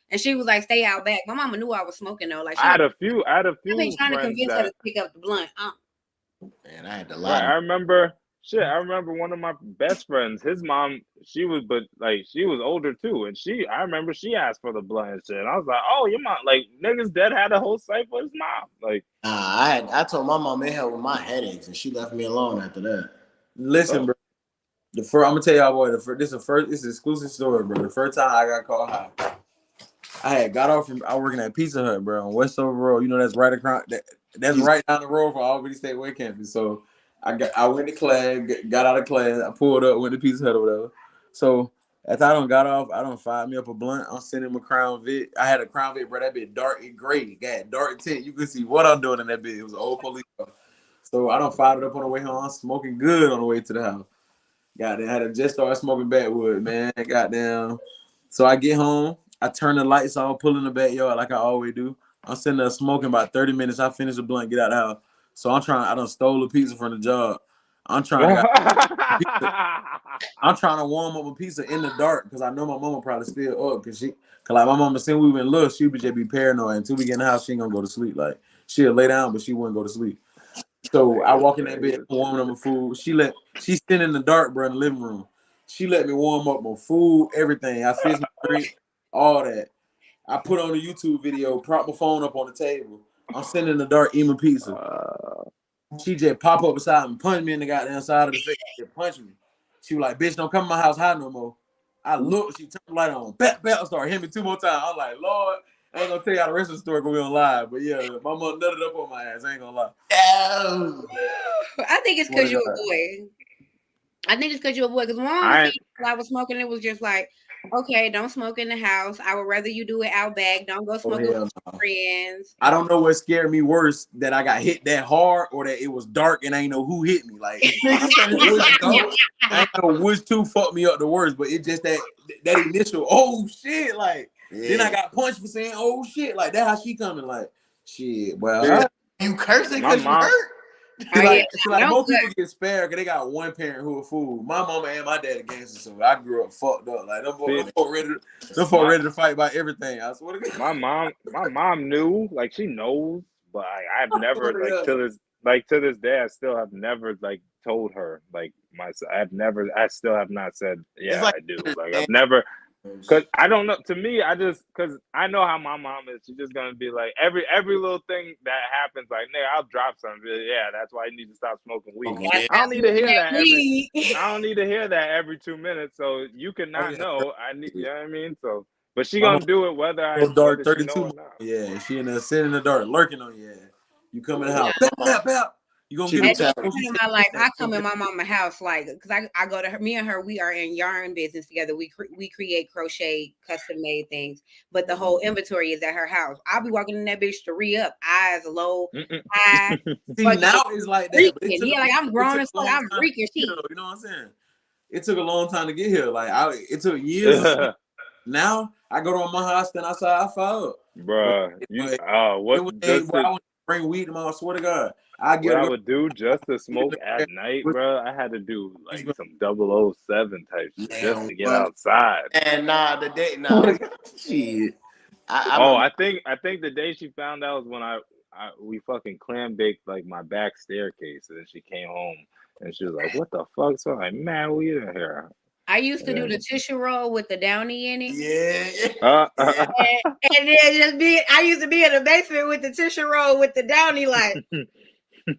And she was like, "Stay out back." My mama knew I was smoking though. Like I had a few. I've been trying to convince her to pick up the blunt. Man, I had to lie. I remember one of my best friends. His mom, she was older too, and I remember she asked for the blunt and shit. And I was like, "Oh, your mom, like niggas dead had a whole site for his mom." Like, I told my mom it helped with my headaches, and she left me alone after that. Listen, bro. I'm gonna tell y'all, boy. This is an exclusive story, bro. The first time I got caught high. I had got off from working at Pizza Hut, bro, on Westover Road. You know that's right across. That's right down the road from Albany State Way campus. So I went to class, got out of class, I pulled up, went to Pizza Hut or whatever. So after I got off, I fired me up a blunt. I'm sending him a Crown Vic. I had a Crown Vic, bro. That bit dark and gray, got dark tint. You can see what I'm doing in that bit. It was an old police car. So I fired it up on the way home. I'm smoking good on the way to the house. Goddamn, had to just start smoking backwood, man. Goddamn. So I get home. I turn the lights off, pull in the backyard like I always do. I'm sitting there smoking about 30 minutes. I finish the blunt, get out of the house. So I done stole a pizza from the job. I'm trying to warm up a pizza in the dark because I know my mama probably still up cause like my mama said we been look, she would just be paranoid until we get in the house. She ain't gonna go to sleep. Like she'll lay down, but she wouldn't go to sleep. So I walk in that bed, warming up my food. She's sitting in the dark, bro, in the living room. She let me warm up my food, everything. I fix my drink, all that. I put on a YouTube video, prop my phone up on the table. I'm sitting in the dark eating pizza. She just pop up beside me, punch me in the goddamn side of the face, and punch me. She was like, bitch, don't come to my house high no more. I look, she turned the light on. Bap, started hitting me 2 more times. I'm like, Lord, I ain't gonna tell you how the rest of the story gonna be on live. But yeah, my mom nutted up on my ass. I ain't gonna lie. I think it's because you're a boy. I think it's because you're a boy. Because when I was smoking, it was just like, okay, don't smoke in the house. I would rather you do it out back. Don't go smoking with friends. I don't know what scared me worse, that I got hit that hard or that it was dark and I ain't know who hit me. Like, I ain't know which two fucked me up the worst, but it just that initial, oh shit, like, then I got punched for saying, oh shit, like, that's how she coming, like, shit, well, you cursing because you hurt? Like most people get spared because they got one parent who a fool. My mama and my dad gangster, so I grew up fucked up. Like them folk ready to fight about everything. I swear to God. My mom knew, like she knows, but I've never to this day I still have never like told her like I still have not said I do. Like I've never. Cause I don't know. To me, cause I know how my mom is. She's just gonna be like every little thing that happens. Like, nigga, I'll drop something. Yeah, that's why you need to stop smoking weed. Okay. I don't need to hear that. I don't need to hear that every 2 minutes. So you cannot know. You know what I mean? So, but she gonna do it whether dark 32 or not. Yeah, she in there sitting in the dark, lurking on you. You come in the house. Bap. You gonna get at this point in my life, I come in my mama's house like, because I go to her. Me and her, we are in yarn business together. We create crochet, custom made things, but the whole inventory is at her house. I'll be walking in that bitch to re-up, eyes low, high. See, now it's like that. Yeah, like I'm grown as fuck. I'm freaking shit. You know what I'm saying? It took a long time to get here. Like it took years. Now I go to my house, then outside, I fire up. Bruh, I would bring weed to my house. I swear to God. I would do just to smoke at night, bro. I had to do like some 007 type shit just to get outside. And the day, shit. I think the day she found out was when we fucking clam baked like my back staircase, and then she came home and she was like, "What the fuck?" So I'm like, "Man, we in here." I used to do the tissue roll with the downy in it. Yeah. And then I used to be in the basement with the tissue roll with the downy, like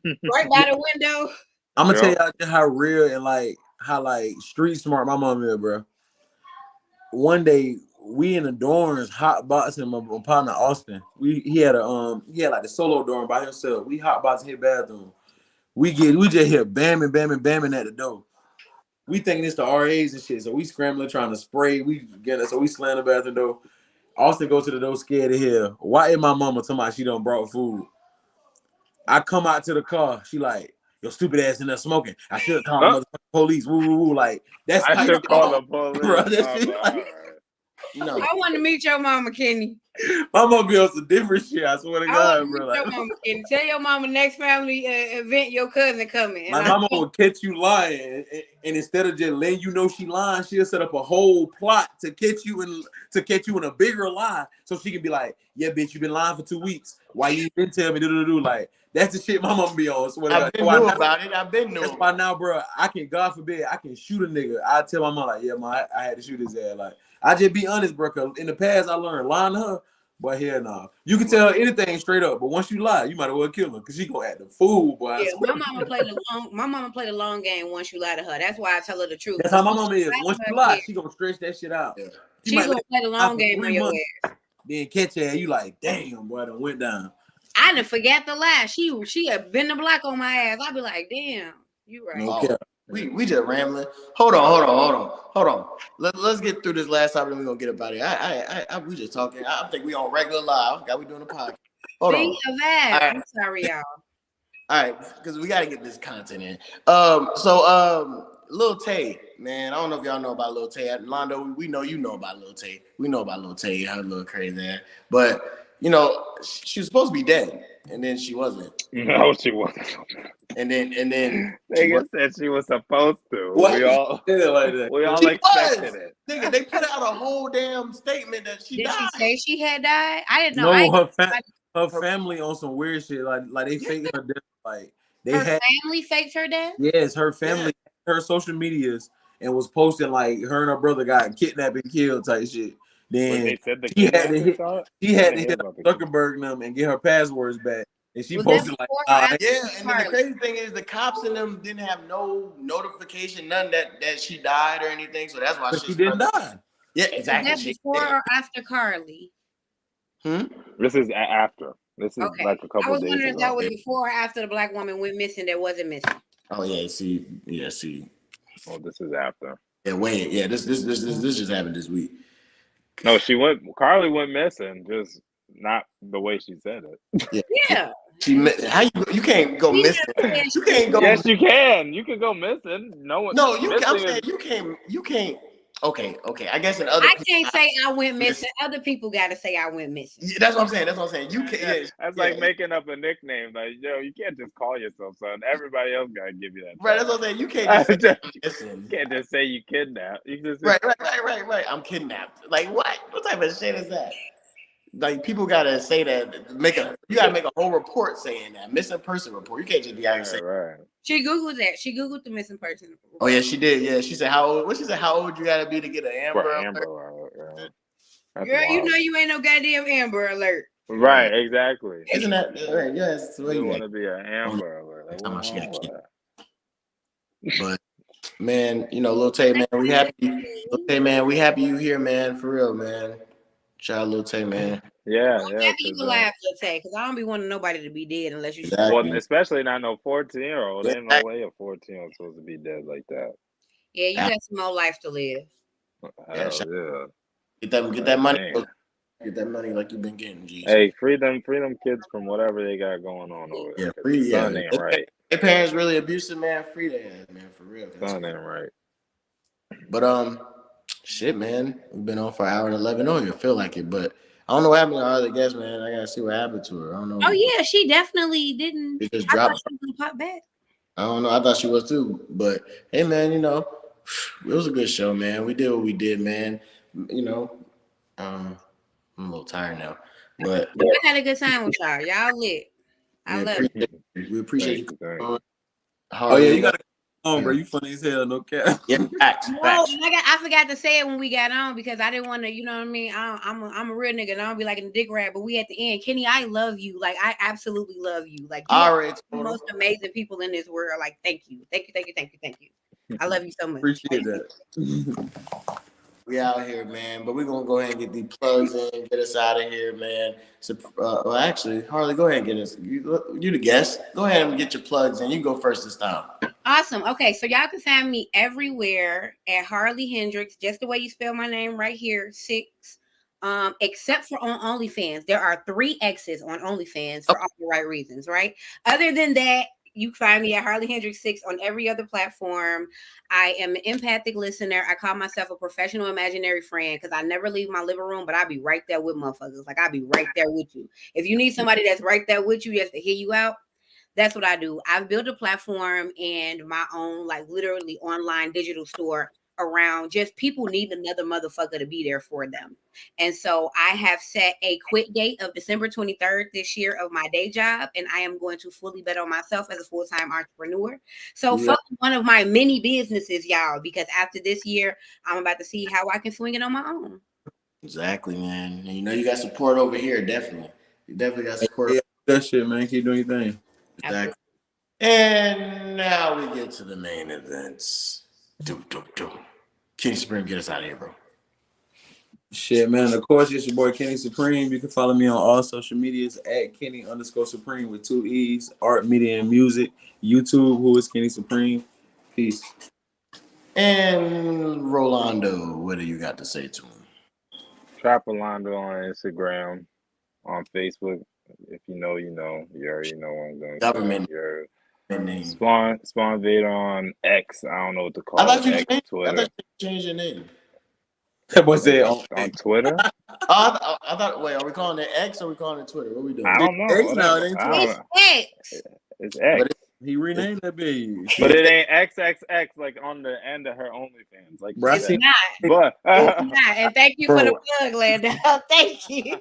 right by the window. I'm gonna tell y'all how real and how street smart my mom is, bro. One day we in the dorms hot boxing my partner Austin. He had like the solo dorm by himself. We hot boxing his bathroom. We just hear bamming at the door. We thinking it's the RAs and shit, so we scrambling trying to spray. So we slam the bathroom door. Austin goes to the door scared to hell. Why is my mama talking about she done brought food? I come out to the car. She like, your stupid ass in there smoking. I should call the police. Woo. Like that's I should call the police, bro. That shit, I want to meet your mama, Kenny. My mama be on some different shit. I swear to God, bro. Like, your mama, Kenny. Tell your mama next family event your cousin coming. My mama will catch you lying, and instead of just letting you know she lying, she'll set up a whole plot to catch you in a bigger lie, so she can be like, "Yeah, bitch, you been lying for 2 weeks. Why you didn't tell me?" Like that's the shit my mama be on. I've been knew about it. I've been knew. That's why now, bro, I can, God forbid, I can shoot a nigga. I tell my mom like, "Yeah, man, I had to shoot his ass." Like I just be honest, bro. Cause in the past I learned lying to her. But here now, you can tell anything straight up. But once you lie, you might as well kill her because she gonna act the fool, boy. Yeah, my mama played the long game. Once you lie to her, that's why I tell her the truth. That's how my mama is. Once you lie, she gonna stretch that shit out. Yeah. She gonna play the long game on your ass. Then catch her, you like, damn, boy, done went down. I didn't forget the lie. She had been the block on my ass. I'd be like, damn, you right. Okay. We just rambling. Hold on. Let's get through this last topic and we're gonna get about it. We just talking. I think we on regular live. We doing a podcast. Hold on. Right. I'm sorry, y'all. All right, because we gotta get this content in. Lil Tay, man. I don't know if y'all know about Lil Tay. Londo, we know you know about Lil Tay. We know about Lil Tay, her little crazy ass. But you know, she was supposed to be dead, and then she wasn't. No, she wasn't. And then nigga said she was supposed to. What? We all expected it. Nigga, they put out a whole damn statement that she died. Did she say she had died? I didn't know. No, her family on some weird shit. Like they faked her death. Like Her family faked her death? Yes, her family, her social medias, and was posting like her and her brother got kidnapped and killed type shit. Then they said the she had to hit Zuckerberg them and get her passwords back. And she posted like, yeah. And then the crazy thing is the cops in them didn't have no notification, none that she died or anything. So that's why she didn't die. Yeah, exactly. Was that before or after Carly? This is after. This is like a couple days ago. I was wondering if that was before or after the black woman went missing that wasn't missing. Oh yeah, see. Oh, this is after. Yeah, wait, yeah, this just happened this week. No, Carly went missing, just not the way she said it. Yeah. How you can't go missing? You can't go. Yes, you can. You can go missing. No one. No, I'm saying you can't. Okay. I guess in other. I can't say I went missing. Other people got to say I went missing. Yeah, that's what I'm saying. You can't. That's like making up a nickname. Like, you can't just call yourself son. Everybody else got to give you that. Right. That's what I'm saying. You can't just you can't just say you kidnapped. You just right. I'm kidnapped. Like what? What type of shit is that? Like people gotta say that. You gotta make a whole report saying that missing person report. You can't just be out here saying. Right. She googled that. She googled the missing person report. Oh yeah, she did. Yeah, she said how old? What she said? How old you gotta be to get an Amber Alert? Girl, you know you ain't no goddamn Amber Alert. Right. Exactly. Isn't that right? Yes. You want to be an Amber Alert? Like, how much she got keep. But man, Lil Tay, man, we happy. Lil Tay, man, we happy you here, man. For real, man. Shout out Lil Tay, man. Yeah, I'm happy you laugh, Lil Tay, because I don't be wanting nobody to be dead unless you. Well, especially not no 14-year-old. There ain't no way a 14-year-old supposed to be dead like that. Yeah, you got some more life to live. Yeah. Get that money. Get that money like you've been getting. Geez. Hey, free them kids from whatever they got going on over there. Yeah, free. Yeah, ain't right. Their parents really abusive, man. Free their ass, man, for real. Son ain't right. But shit, man, we've been on for an hour and 11. I don't even feel like it, but I don't know what happened to our other guest, man. I gotta see what happened to her. I don't know. Oh yeah, she definitely didn't. She just dropped. She was gonna pop back. I don't know. I thought she was too, but hey, man, it was a good show, man. We did what we did, man. I'm a little tired now, but I had a good time with y'all. Y'all lit. I love it. We appreciate you. Oh yeah, you gotta come on, bro. You funny as hell, no cap. Yeah, facts. I forgot to say it when we got on because I didn't want to. You know what I mean? I'm a real nigga, and I don't be like a dick rat. But we at the end, Kenny, I love you. Like I absolutely love you. Like you are the most amazing people in this world. Like thank you. I love you so much. Appreciate that. We out here, man. But we're gonna go ahead and get these plugs in, get us out of here, man. So, well, actually, Harley, go ahead and get us. You the guest. Go ahead and get your plugs in. You go first this time. Awesome. Okay, so y'all can find me everywhere at Harley Hendrix, just the way you spell my name right here, 6. Except for on OnlyFans. There are 3 X's on OnlyFans for all the right reasons, right? Other than that, you find me at Harley Hendrix 6 on every other platform. I am an empathic listener. I call myself a professional imaginary friend because I never leave my living room, but I'll be right there with motherfuckers. Like I'll be right there with you. If you need somebody that's right there with you just to hear you out, that's what I do. I've built a platform and my own, like literally online digital store around just people need another motherfucker to be there for them. And so I have set a quit date of December 23rd this year of my day job. And I am going to fully bet on myself as a full-time entrepreneur. So fuck one of my many businesses, y'all, because after this year, I'm about to see how I can swing it on my own. Exactly, man. And you got support over here, definitely. You definitely got support. Yeah, that shit, man. Keep doing your thing. Exactly. And now we get to the main events. Kenny Supreme, get us out of here, bro. Shit, man. Of course, it's your boy Kenny Supreme. You can follow me on all social medias at Kenny_Supreme with 2 E's. Art, media, and music. YouTube, who is Kenny Supreme. Peace. And Rolando, what do you got to say to him? Trap Rolando on Instagram, on Facebook. If you know, you know. You already know what I'm going to Government. Spawn Vader on X. I don't know what to call it. I thought you changed your name. That boy said on Twitter. I thought. Wait, are we calling it X or are we calling it Twitter? What are we doing? I don't know. It's X. It's X. But he renamed that bitch. But it ain't XXX like on the end of her OnlyFans. Like it's not. But it's not. And thank you for the plug, Lando. Thank you.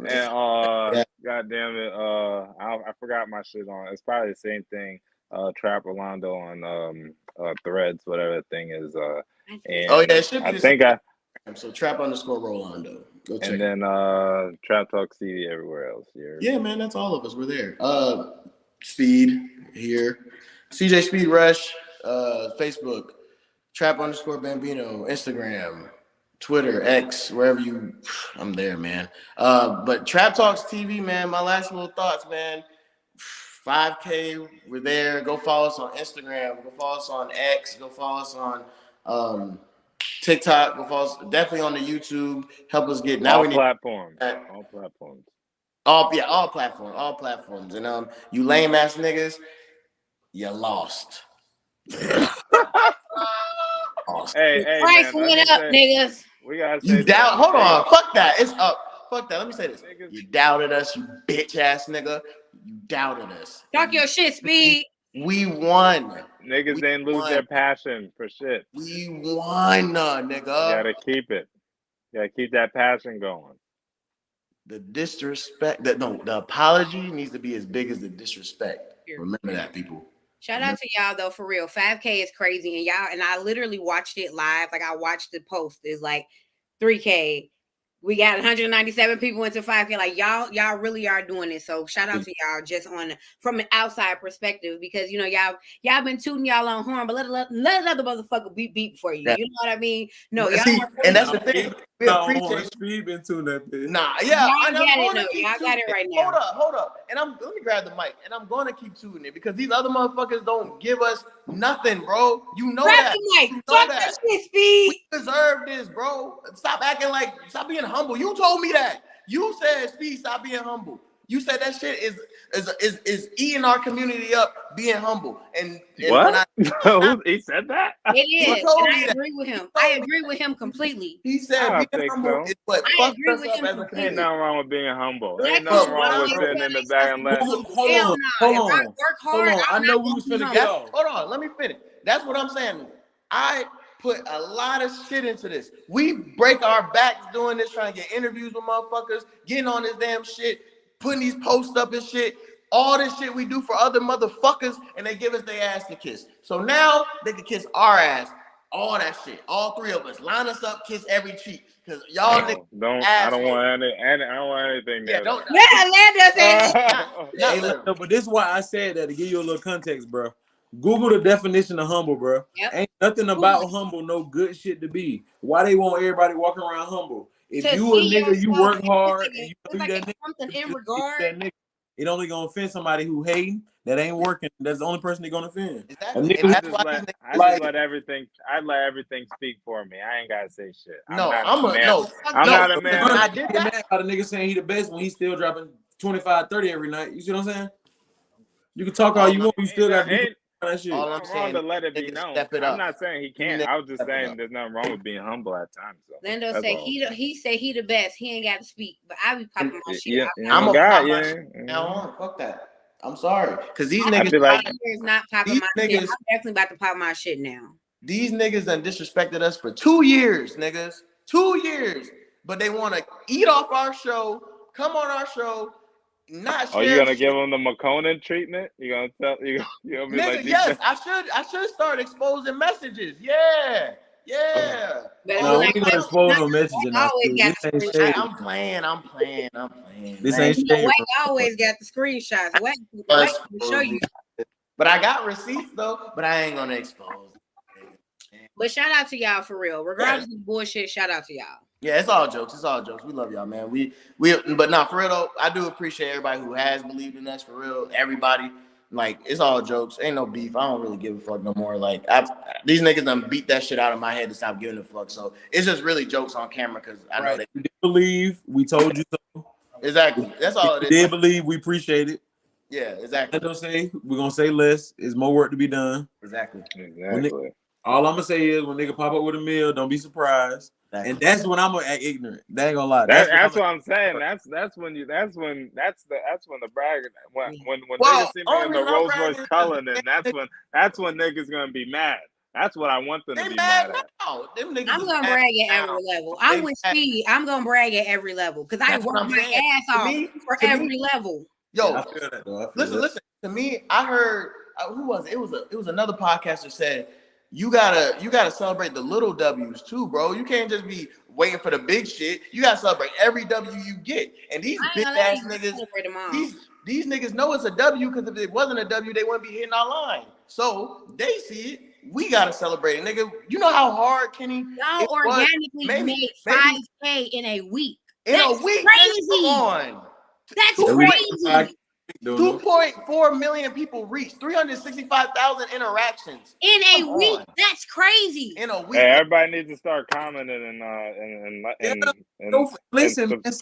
And God damn it. I forgot my shit on. It's probably the same thing. Trap Orlando on Threads, whatever that thing is. And oh yeah, it should be. I think so Trap_Rolando. Go check. And then Trap Talk CD everywhere else here. Yeah, man, that's all of us. We're there. Speed here. CJ Speed Rush, Facebook, Trap_Bambino, Instagram, Twitter, X, wherever you, I'm there, man. But Trap Talks TV, man, my last little thoughts, man. 5K, we're there. Go follow us on Instagram. Go follow us on X. Go follow us on TikTok. Go follow us definitely on the YouTube. Help us get now. All platforms. All platforms. All platforms. And you lame ass niggas, you lost. Hey, price man, went up, niggas. We gotta say you doubt. Hold on, fuck that. It's up. Fuck that. Let me say this. You doubted us, you bitch ass nigga. You doubted us. Talk your shit, Speed. We won. Niggas didn't lose their passion for shit. We won, nigga. You gotta keep it. You gotta keep that passion going. The disrespect, the apology needs to be as big as the disrespect. Remember that, people. Shout out to y'all though, for real. 5K is crazy, and y'all, and I literally watched it live. Like I watched the post. It's like 3K. We got 197 people into 5K. Like y'all really are doing it. So shout out to y'all just from an outside perspective, because you know y'all been tooting y'all on horn, but let another motherfucker beep for you. You know what I mean? No, y'all. See, and that's the thing. We appreciate Speed been tuning that bitch. Nah, yeah, y'all got it right now. Hold up, and let me grab the mic, and I'm going to keep tuning it because these other motherfuckers don't give us nothing, bro. You know grab that. The mic. You know talk that. Shit, Speed. We deserve this, bro. Stop being humble. You told me that. You said, Speed, stop being humble. You said that shit is eating our community up, being humble. And what? He said that? It is. And I agree with him. I agree with him completely. He said being humble is what fucks us up as a community. Ain't nothing wrong with being humble. Ain't nothing wrong with sitting in the back and laughing. Hold on. Work hard. I know we was finna get off. Hold on, let me finish. That's what I'm saying. I put a lot of shit into this. We break our backs doing this, trying to get interviews with motherfuckers, getting on this damn shit, putting these posts up and shit. All this shit we do for other motherfuckers, and they give us their ass to kiss. So now they can kiss our ass. All that shit. All three of us. Line us up, kiss every cheek. Because y'all niggas. I don't want anything. Yeah, don't. But this is why I said that, to give you a little context, bro. Google the definition of humble, bro. Yep. Ain't nothing about humble no good shit to be. Why they want everybody walking around humble? If you a nigga, you work hard, and you do that nigga, something in regard. That nigga, it only gonna offend somebody who hating, that ain't working. That's the only person they gonna offend. Exactly. I let everything speak for me. I ain't gotta say shit. I'm not a man. I did that. How the nigga saying he the best when he's still dropping 25, 30 every night. You see what I'm saying? You can talk all you want, you still got to do that shit. All I'm saying, to let it be known. I'm not saying he can't. I was just saying there's nothing wrong with being humble at times. So Lando said he said he the best. He ain't got to speak, but I be popping my shit. Yeah, I'm a pop my shit now on. Fuck that. I'm sorry, because these niggas is not popping my shit. I'm definitely about to pop my shit now. These niggas done disrespected us for 2 years, niggas. 2 years, but they want to eat off our show, come on our show. Not you gonna give them the McConan treatment? You gonna tell you? Nigga, like yes, I should start exposing messages. Yeah. No, we gonna expose no messages. I'm playing. This ain't shit. Wayne always got the screenshots. Wayne can show you. But I got receipts though. But I ain't gonna expose. But shout out to y'all for real. Regardless of bullshit, shout out to y'all. Yeah, it's all jokes. We love y'all, man. But not for real though. I do appreciate everybody who has believed in us for real. Everybody, like, it's all jokes. Ain't no beef. I don't really give a fuck no more. Like, these niggas done beat that shit out of my head to stop giving a fuck. So it's just really jokes on camera because I know they did believe. We told you so. Exactly. That's all it is. Did believe. We appreciate it. Yeah, exactly. We're gonna say less. There's more work to be done. Exactly. All I'm gonna say is when nigga pop up with a meal, don't be surprised. Exactly. And that's when I'm gonna act ignorant. They ain't gonna lie. That's what I'm saying. That's when the brag when niggas see me in the Rolls Royce Cullinan, that's when niggas gonna be mad. That's what I want them to They be mad mad at. now. Them niggas I'm is gonna mad brag at now. every level. I'm with Speed. I'm gonna brag at every level because I That's what work I'm my saying. ass To off me- for to me- every level. Yo, Yeah, I feel that though. I feel that. listen. To me, I heard who was it? It was another podcaster said you gotta celebrate the little W's too, bro. You can't just be waiting for the big shit. You gotta celebrate every W you get. And these I ain't big gonna lie, ass you niggas, celebrate them all. these niggas know it's a W because if it wasn't a W, they wouldn't be hitting our line. So they see it. We gotta celebrate it, nigga. You know how hard, Kenny? Y'all organically made 5K in a week. In That's a week, crazy. Come on. That's crazy. 2.4 million people reached, 365,000 interactions In a week. That's crazy. in a week. Hey, everybody needs to start commenting listen, man,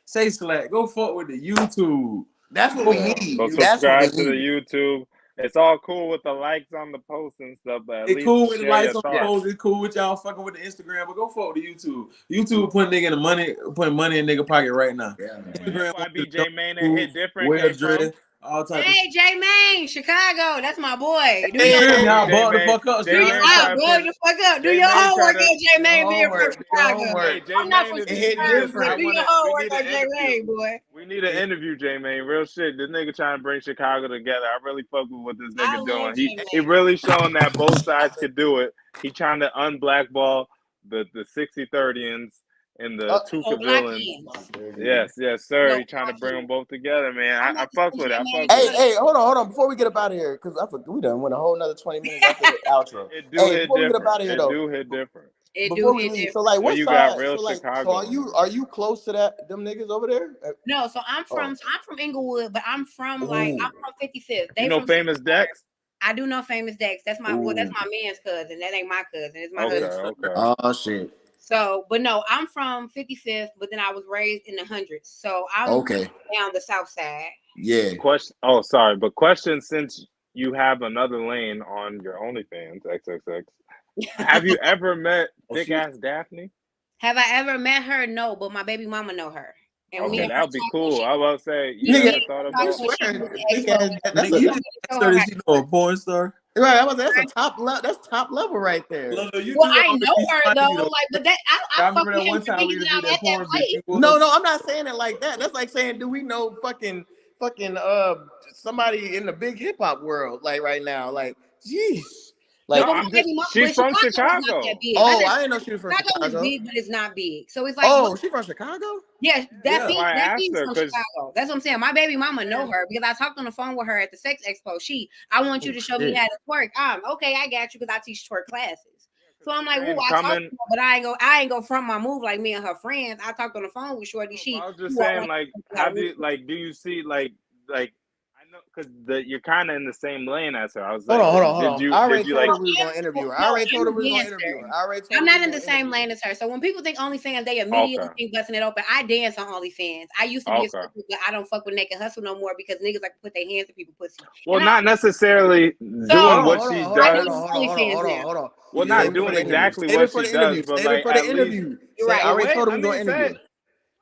say Slack. Go fuck with the YouTube. That's what we need. Go subscribe to the YouTube. It's all cool with the likes on the posts and stuff, but at It's least cool with the likes on your the thoughts. posts. It's cool with y'all fucking with the Instagram, but go fuck with the YouTube. YouTube putting money in nigga pocket right now. Yeah, Instagram, BJ Main and hit different. well dressed, all type Hey, J Main, Chicago. That's my boy. Do Hey, your y'all bought the fuck up. Do your the fuck up. Do your homework at J Main being from Chicago. I'm not from Chicago, but do your homework on J Main, boy. We need an interview, J Main. Real shit. This nigga trying to bring Chicago together. I really fuck with what this nigga doing. He really showing that both sides could do it. He trying to unblackball the 60-30ians and the two villains. Yes, sir. He trying to bring them both together, man. I fuck with it. Hey, hold on. Before we get up out of here, because I forgot we done went a whole nother 20 minutes after the outro. It do hit before we different. get up out of here, though. It do hit different. Before we leave, so like, what you side? got real Chicago. So are you close to them niggas over there? No, so I'm from Inglewood, but I'm from I'm from 55th. You know Famous Dex? I do know Famous Dex. That's my that's my man's cousin. That ain't my cousin. It's my husband. Okay. Oh shit. So, but no, I'm from 55th, but then I was raised in the 100s. So I'm down the south side. Yeah. Question. Oh, sorry, but question: since you have another lane on your OnlyFans, XXX, have you ever met thick ass Daphne? Have I ever met her? No, but my baby mama know her. And okay, that would be cool. I was say you never thought about she know a porn star. Right, that's top level right there. Well, I know her though, like, but that I fuck with him thinking I'm at that place. No, I'm not saying it like that. That's like saying, do we know fucking somebody in the big hip hop world like right now? Like, jeez. Like, she's from Chicago. Oh, I didn't know she was from Chicago. Chicago is big, but it's not big. So it's like, oh, she's from Chicago? Yeah, that being's from Chicago. That's what I'm saying. My baby mama know her because I talked on the phone with her at the sex expo. I want you to show me how to twerk. Okay, I got you because I teach twerk classes. So I'm like, I talked to her, but I ain't go front my move like me and her friends. I talked on the phone with Shorty. I was just saying, like, how do you do you see like because you're kind of in the same lane as her. I was like, hold on. I already told her we were going to interview her. I'm not in the same lane as her. So when people think OnlyFans, they immediately think busting it open. I dance on OnlyFans. I used to be a stripper, but I don't fuck with Naked Hustle no more because niggas like to put their hands in people's pussy. Well, not necessarily doing what she does. Hold on. Well, not doing exactly what she does, but like for the interview. Right. I already told her we going to interview.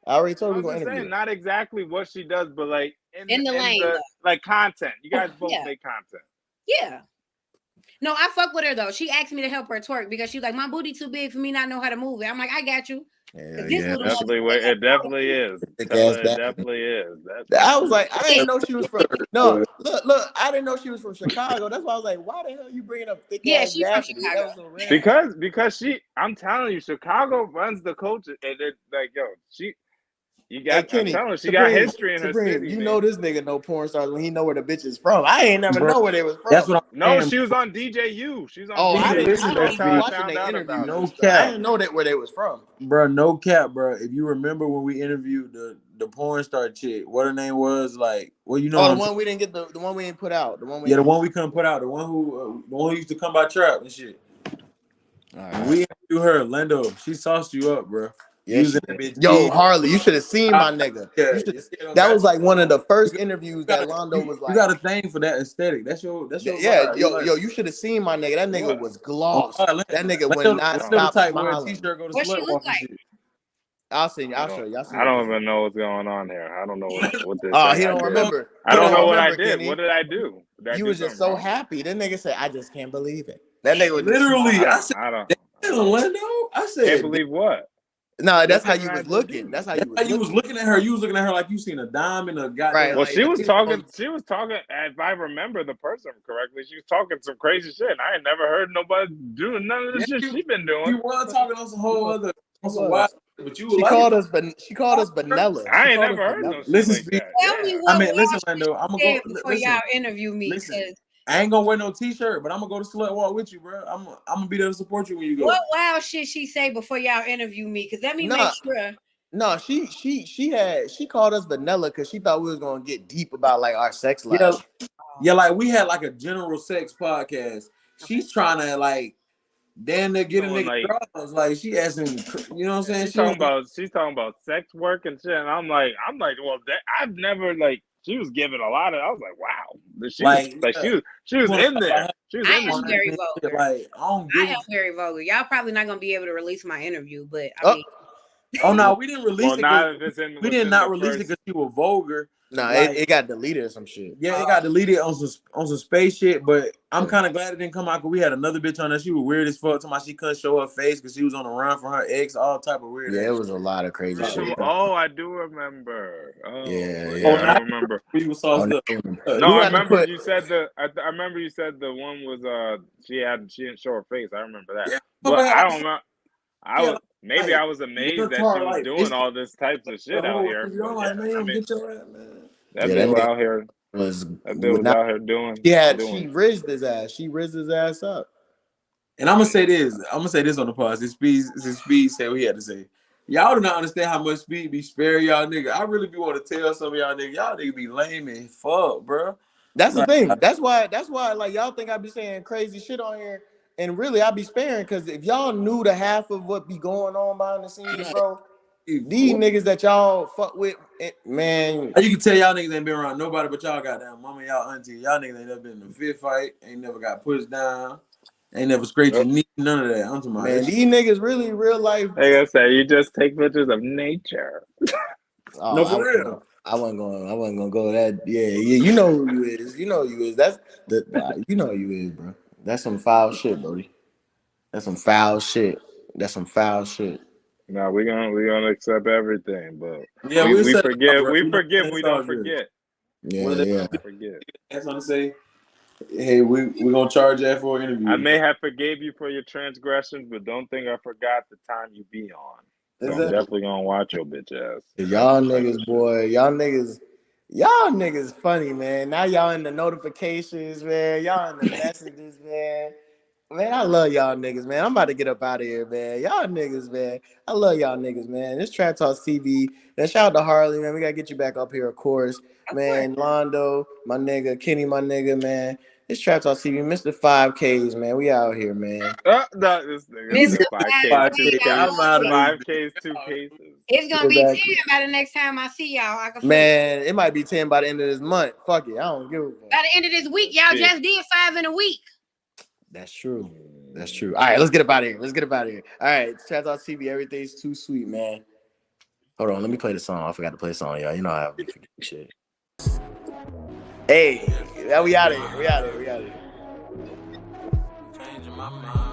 I already told her we're going to interview. Not exactly what she does, but like in the lane, like content. You guys both make content. Yeah. No, I fuck with her though. She asked me to help her twerk because she's like, my booty too big for me not know how to move it. I'm like, I got you. It definitely is. It definitely is. I was like, I didn't know she was from. No, look, I didn't know she was from Chicago. That's why I was like, why the hell are you bringing up thick ass? She's from Chicago. Because I'm telling you, Chicago runs the culture, and it's like, yo, you got Kenny, I'm telling you, she got history in her city. You know this nigga know porn stars when he know where the bitch is from. I ain't never know where they was from. That's what she was on DJU. She was on DJU. I didn't watching the interview. No cap. I didn't know that where they was from. Bro, no cap, bro. If you remember when we interviewed the porn star chick, what her name was, like, well, you know, the one we didn't get, the one we didn't put out, the one we couldn't put out, the one who used to come by Trap and shit. Right. We interviewed her, Lando. She sauced you up, bro. Yeah, yo, Harley, you should have seen my nigga. That was like one of the first interviews that Londo was like. You got a thing for that aesthetic. That's your vibe. Yo, you should have seen my nigga. That nigga was gloss. That nigga would not stop smiling. What she look like? I'll show you. I don't even know what's going on here. I don't know what this. Oh, he don't remember. I don't know what I did. Kenny. What did I do? You was just so happy. That nigga said, "I just can't believe it." That nigga was literally. I said, damn, Orlando. I said, can't believe what? No, that's how you was looking. That's how you was looking at her. You was looking at her like you seen a dime in a goddamn. Right. Well, she was talking. She was talking. If I remember the person correctly, she was talking some crazy shit. And I ain't never heard nobody doing none of the shit she been doing. You was talking on some whole other. On some wild, but you she like called us. She called us vanilla. I ain't never heard no shit listen, like that. Tell me what listen, Orlando. I'm gonna go before y'all interview me. Listen, I ain't gonna wear no t-shirt, but I'm gonna go to Slut Walk with you, bro. I'm gonna be there to support you when you go. What wild shit she say before y'all interview me? Because let me make sure. No, she called us vanilla because she thought we was gonna get deep about like our sex life. Yeah, like we had like a general sex podcast. She's trying to like damn near get a nigga draws. Like she asking, you know what I'm saying? She's talking about sex work and shit. And I'm like, well, I've never like. She was giving a lot of. I was like, wow. She was in there. She was I in am there. very vulgar. Like I am very vulgar. Y'all probably not gonna be able to release my interview, but I mean. Oh no, we didn't release it. We did not release it because you were vulgar. No, like, it got deleted or some shit. Yeah, it got deleted on some space shit. But I'm kind of glad it didn't come out because we had another bitch on there. She was weird as fuck. She couldn't show her face because she was on the run from her ex. All type of weird. Yeah, it was a lot of crazy shit. Oh, I do remember. Oh, yeah. I remember. We was all no, I remember you said I remember you said the one was she didn't show her face. I remember that. Yeah. But I don't know. Maybe I was amazed that she was doing all this types of shit out here. That bitch out here was out here doing. She rizzed his ass. She rizzed his ass up. And I'm gonna say this on the pause. This Speed said what he had to say. Y'all do not understand how much Speed be sparing y'all nigga. I really be want to tell some of y'all nigga be lame as fuck, bro. That's the thing. That's why like y'all think I be saying crazy shit on here. And really, I be sparing because if y'all knew the half of what be going on behind the scenes, bro, these niggas that y'all fuck with, man. You can tell y'all niggas ain't been around nobody but y'all goddamn mama, y'all auntie. Y'all niggas ain't never been in a fist fight, ain't never got pushed down, ain't never scraped your knee, none of that. I'm talking about man, these niggas really real life. Like I said, you just take pictures of nature. No, for real. I wasn't gonna go that. Yeah. You know who you is. You know who you is. That's you know who you is, bro. That's some foul shit, Brody. That's some foul shit. No, we're gonna accept everything, but yeah, we forgive. We forgive. We don't forget. Yeah. Forget. That's what I'm saying. Hey, we're gonna charge that for an interview. I may have forgave you for your transgressions, but don't think I forgot the time you be on. So I'm definitely gonna watch your bitch ass. Y'all niggas, boy. Y'all niggas funny, man. Now y'all in the notifications, man. Y'all in the messages, man. Man, I love y'all niggas, man. I'm about to get up out of here, man. Y'all niggas, man. I love y'all niggas, man. This Trap Talks TV. Then shout out to Harley, man. We gotta get you back up here, of course. Man, Londo, my nigga, Kenny, my nigga, man. This Trap Talks TV, Mr. 5Ks, man. We out here, man. This nigga. 5Ks, 5Ks, 2 cases. It's gonna be 10 by the next time I see y'all. Man, it might be 10 by the end of this month. Fuck it. I don't give a fuck. By the end of this week, y'all just did 5 in a week. That's true. All right, let's get up out of here. All right, Trap Talks TV, everything's too sweet, man. Hold on, let me play the song. I forgot to play the song, y'all. You know how I forget shit. Hey, we out of here. Changing my mind.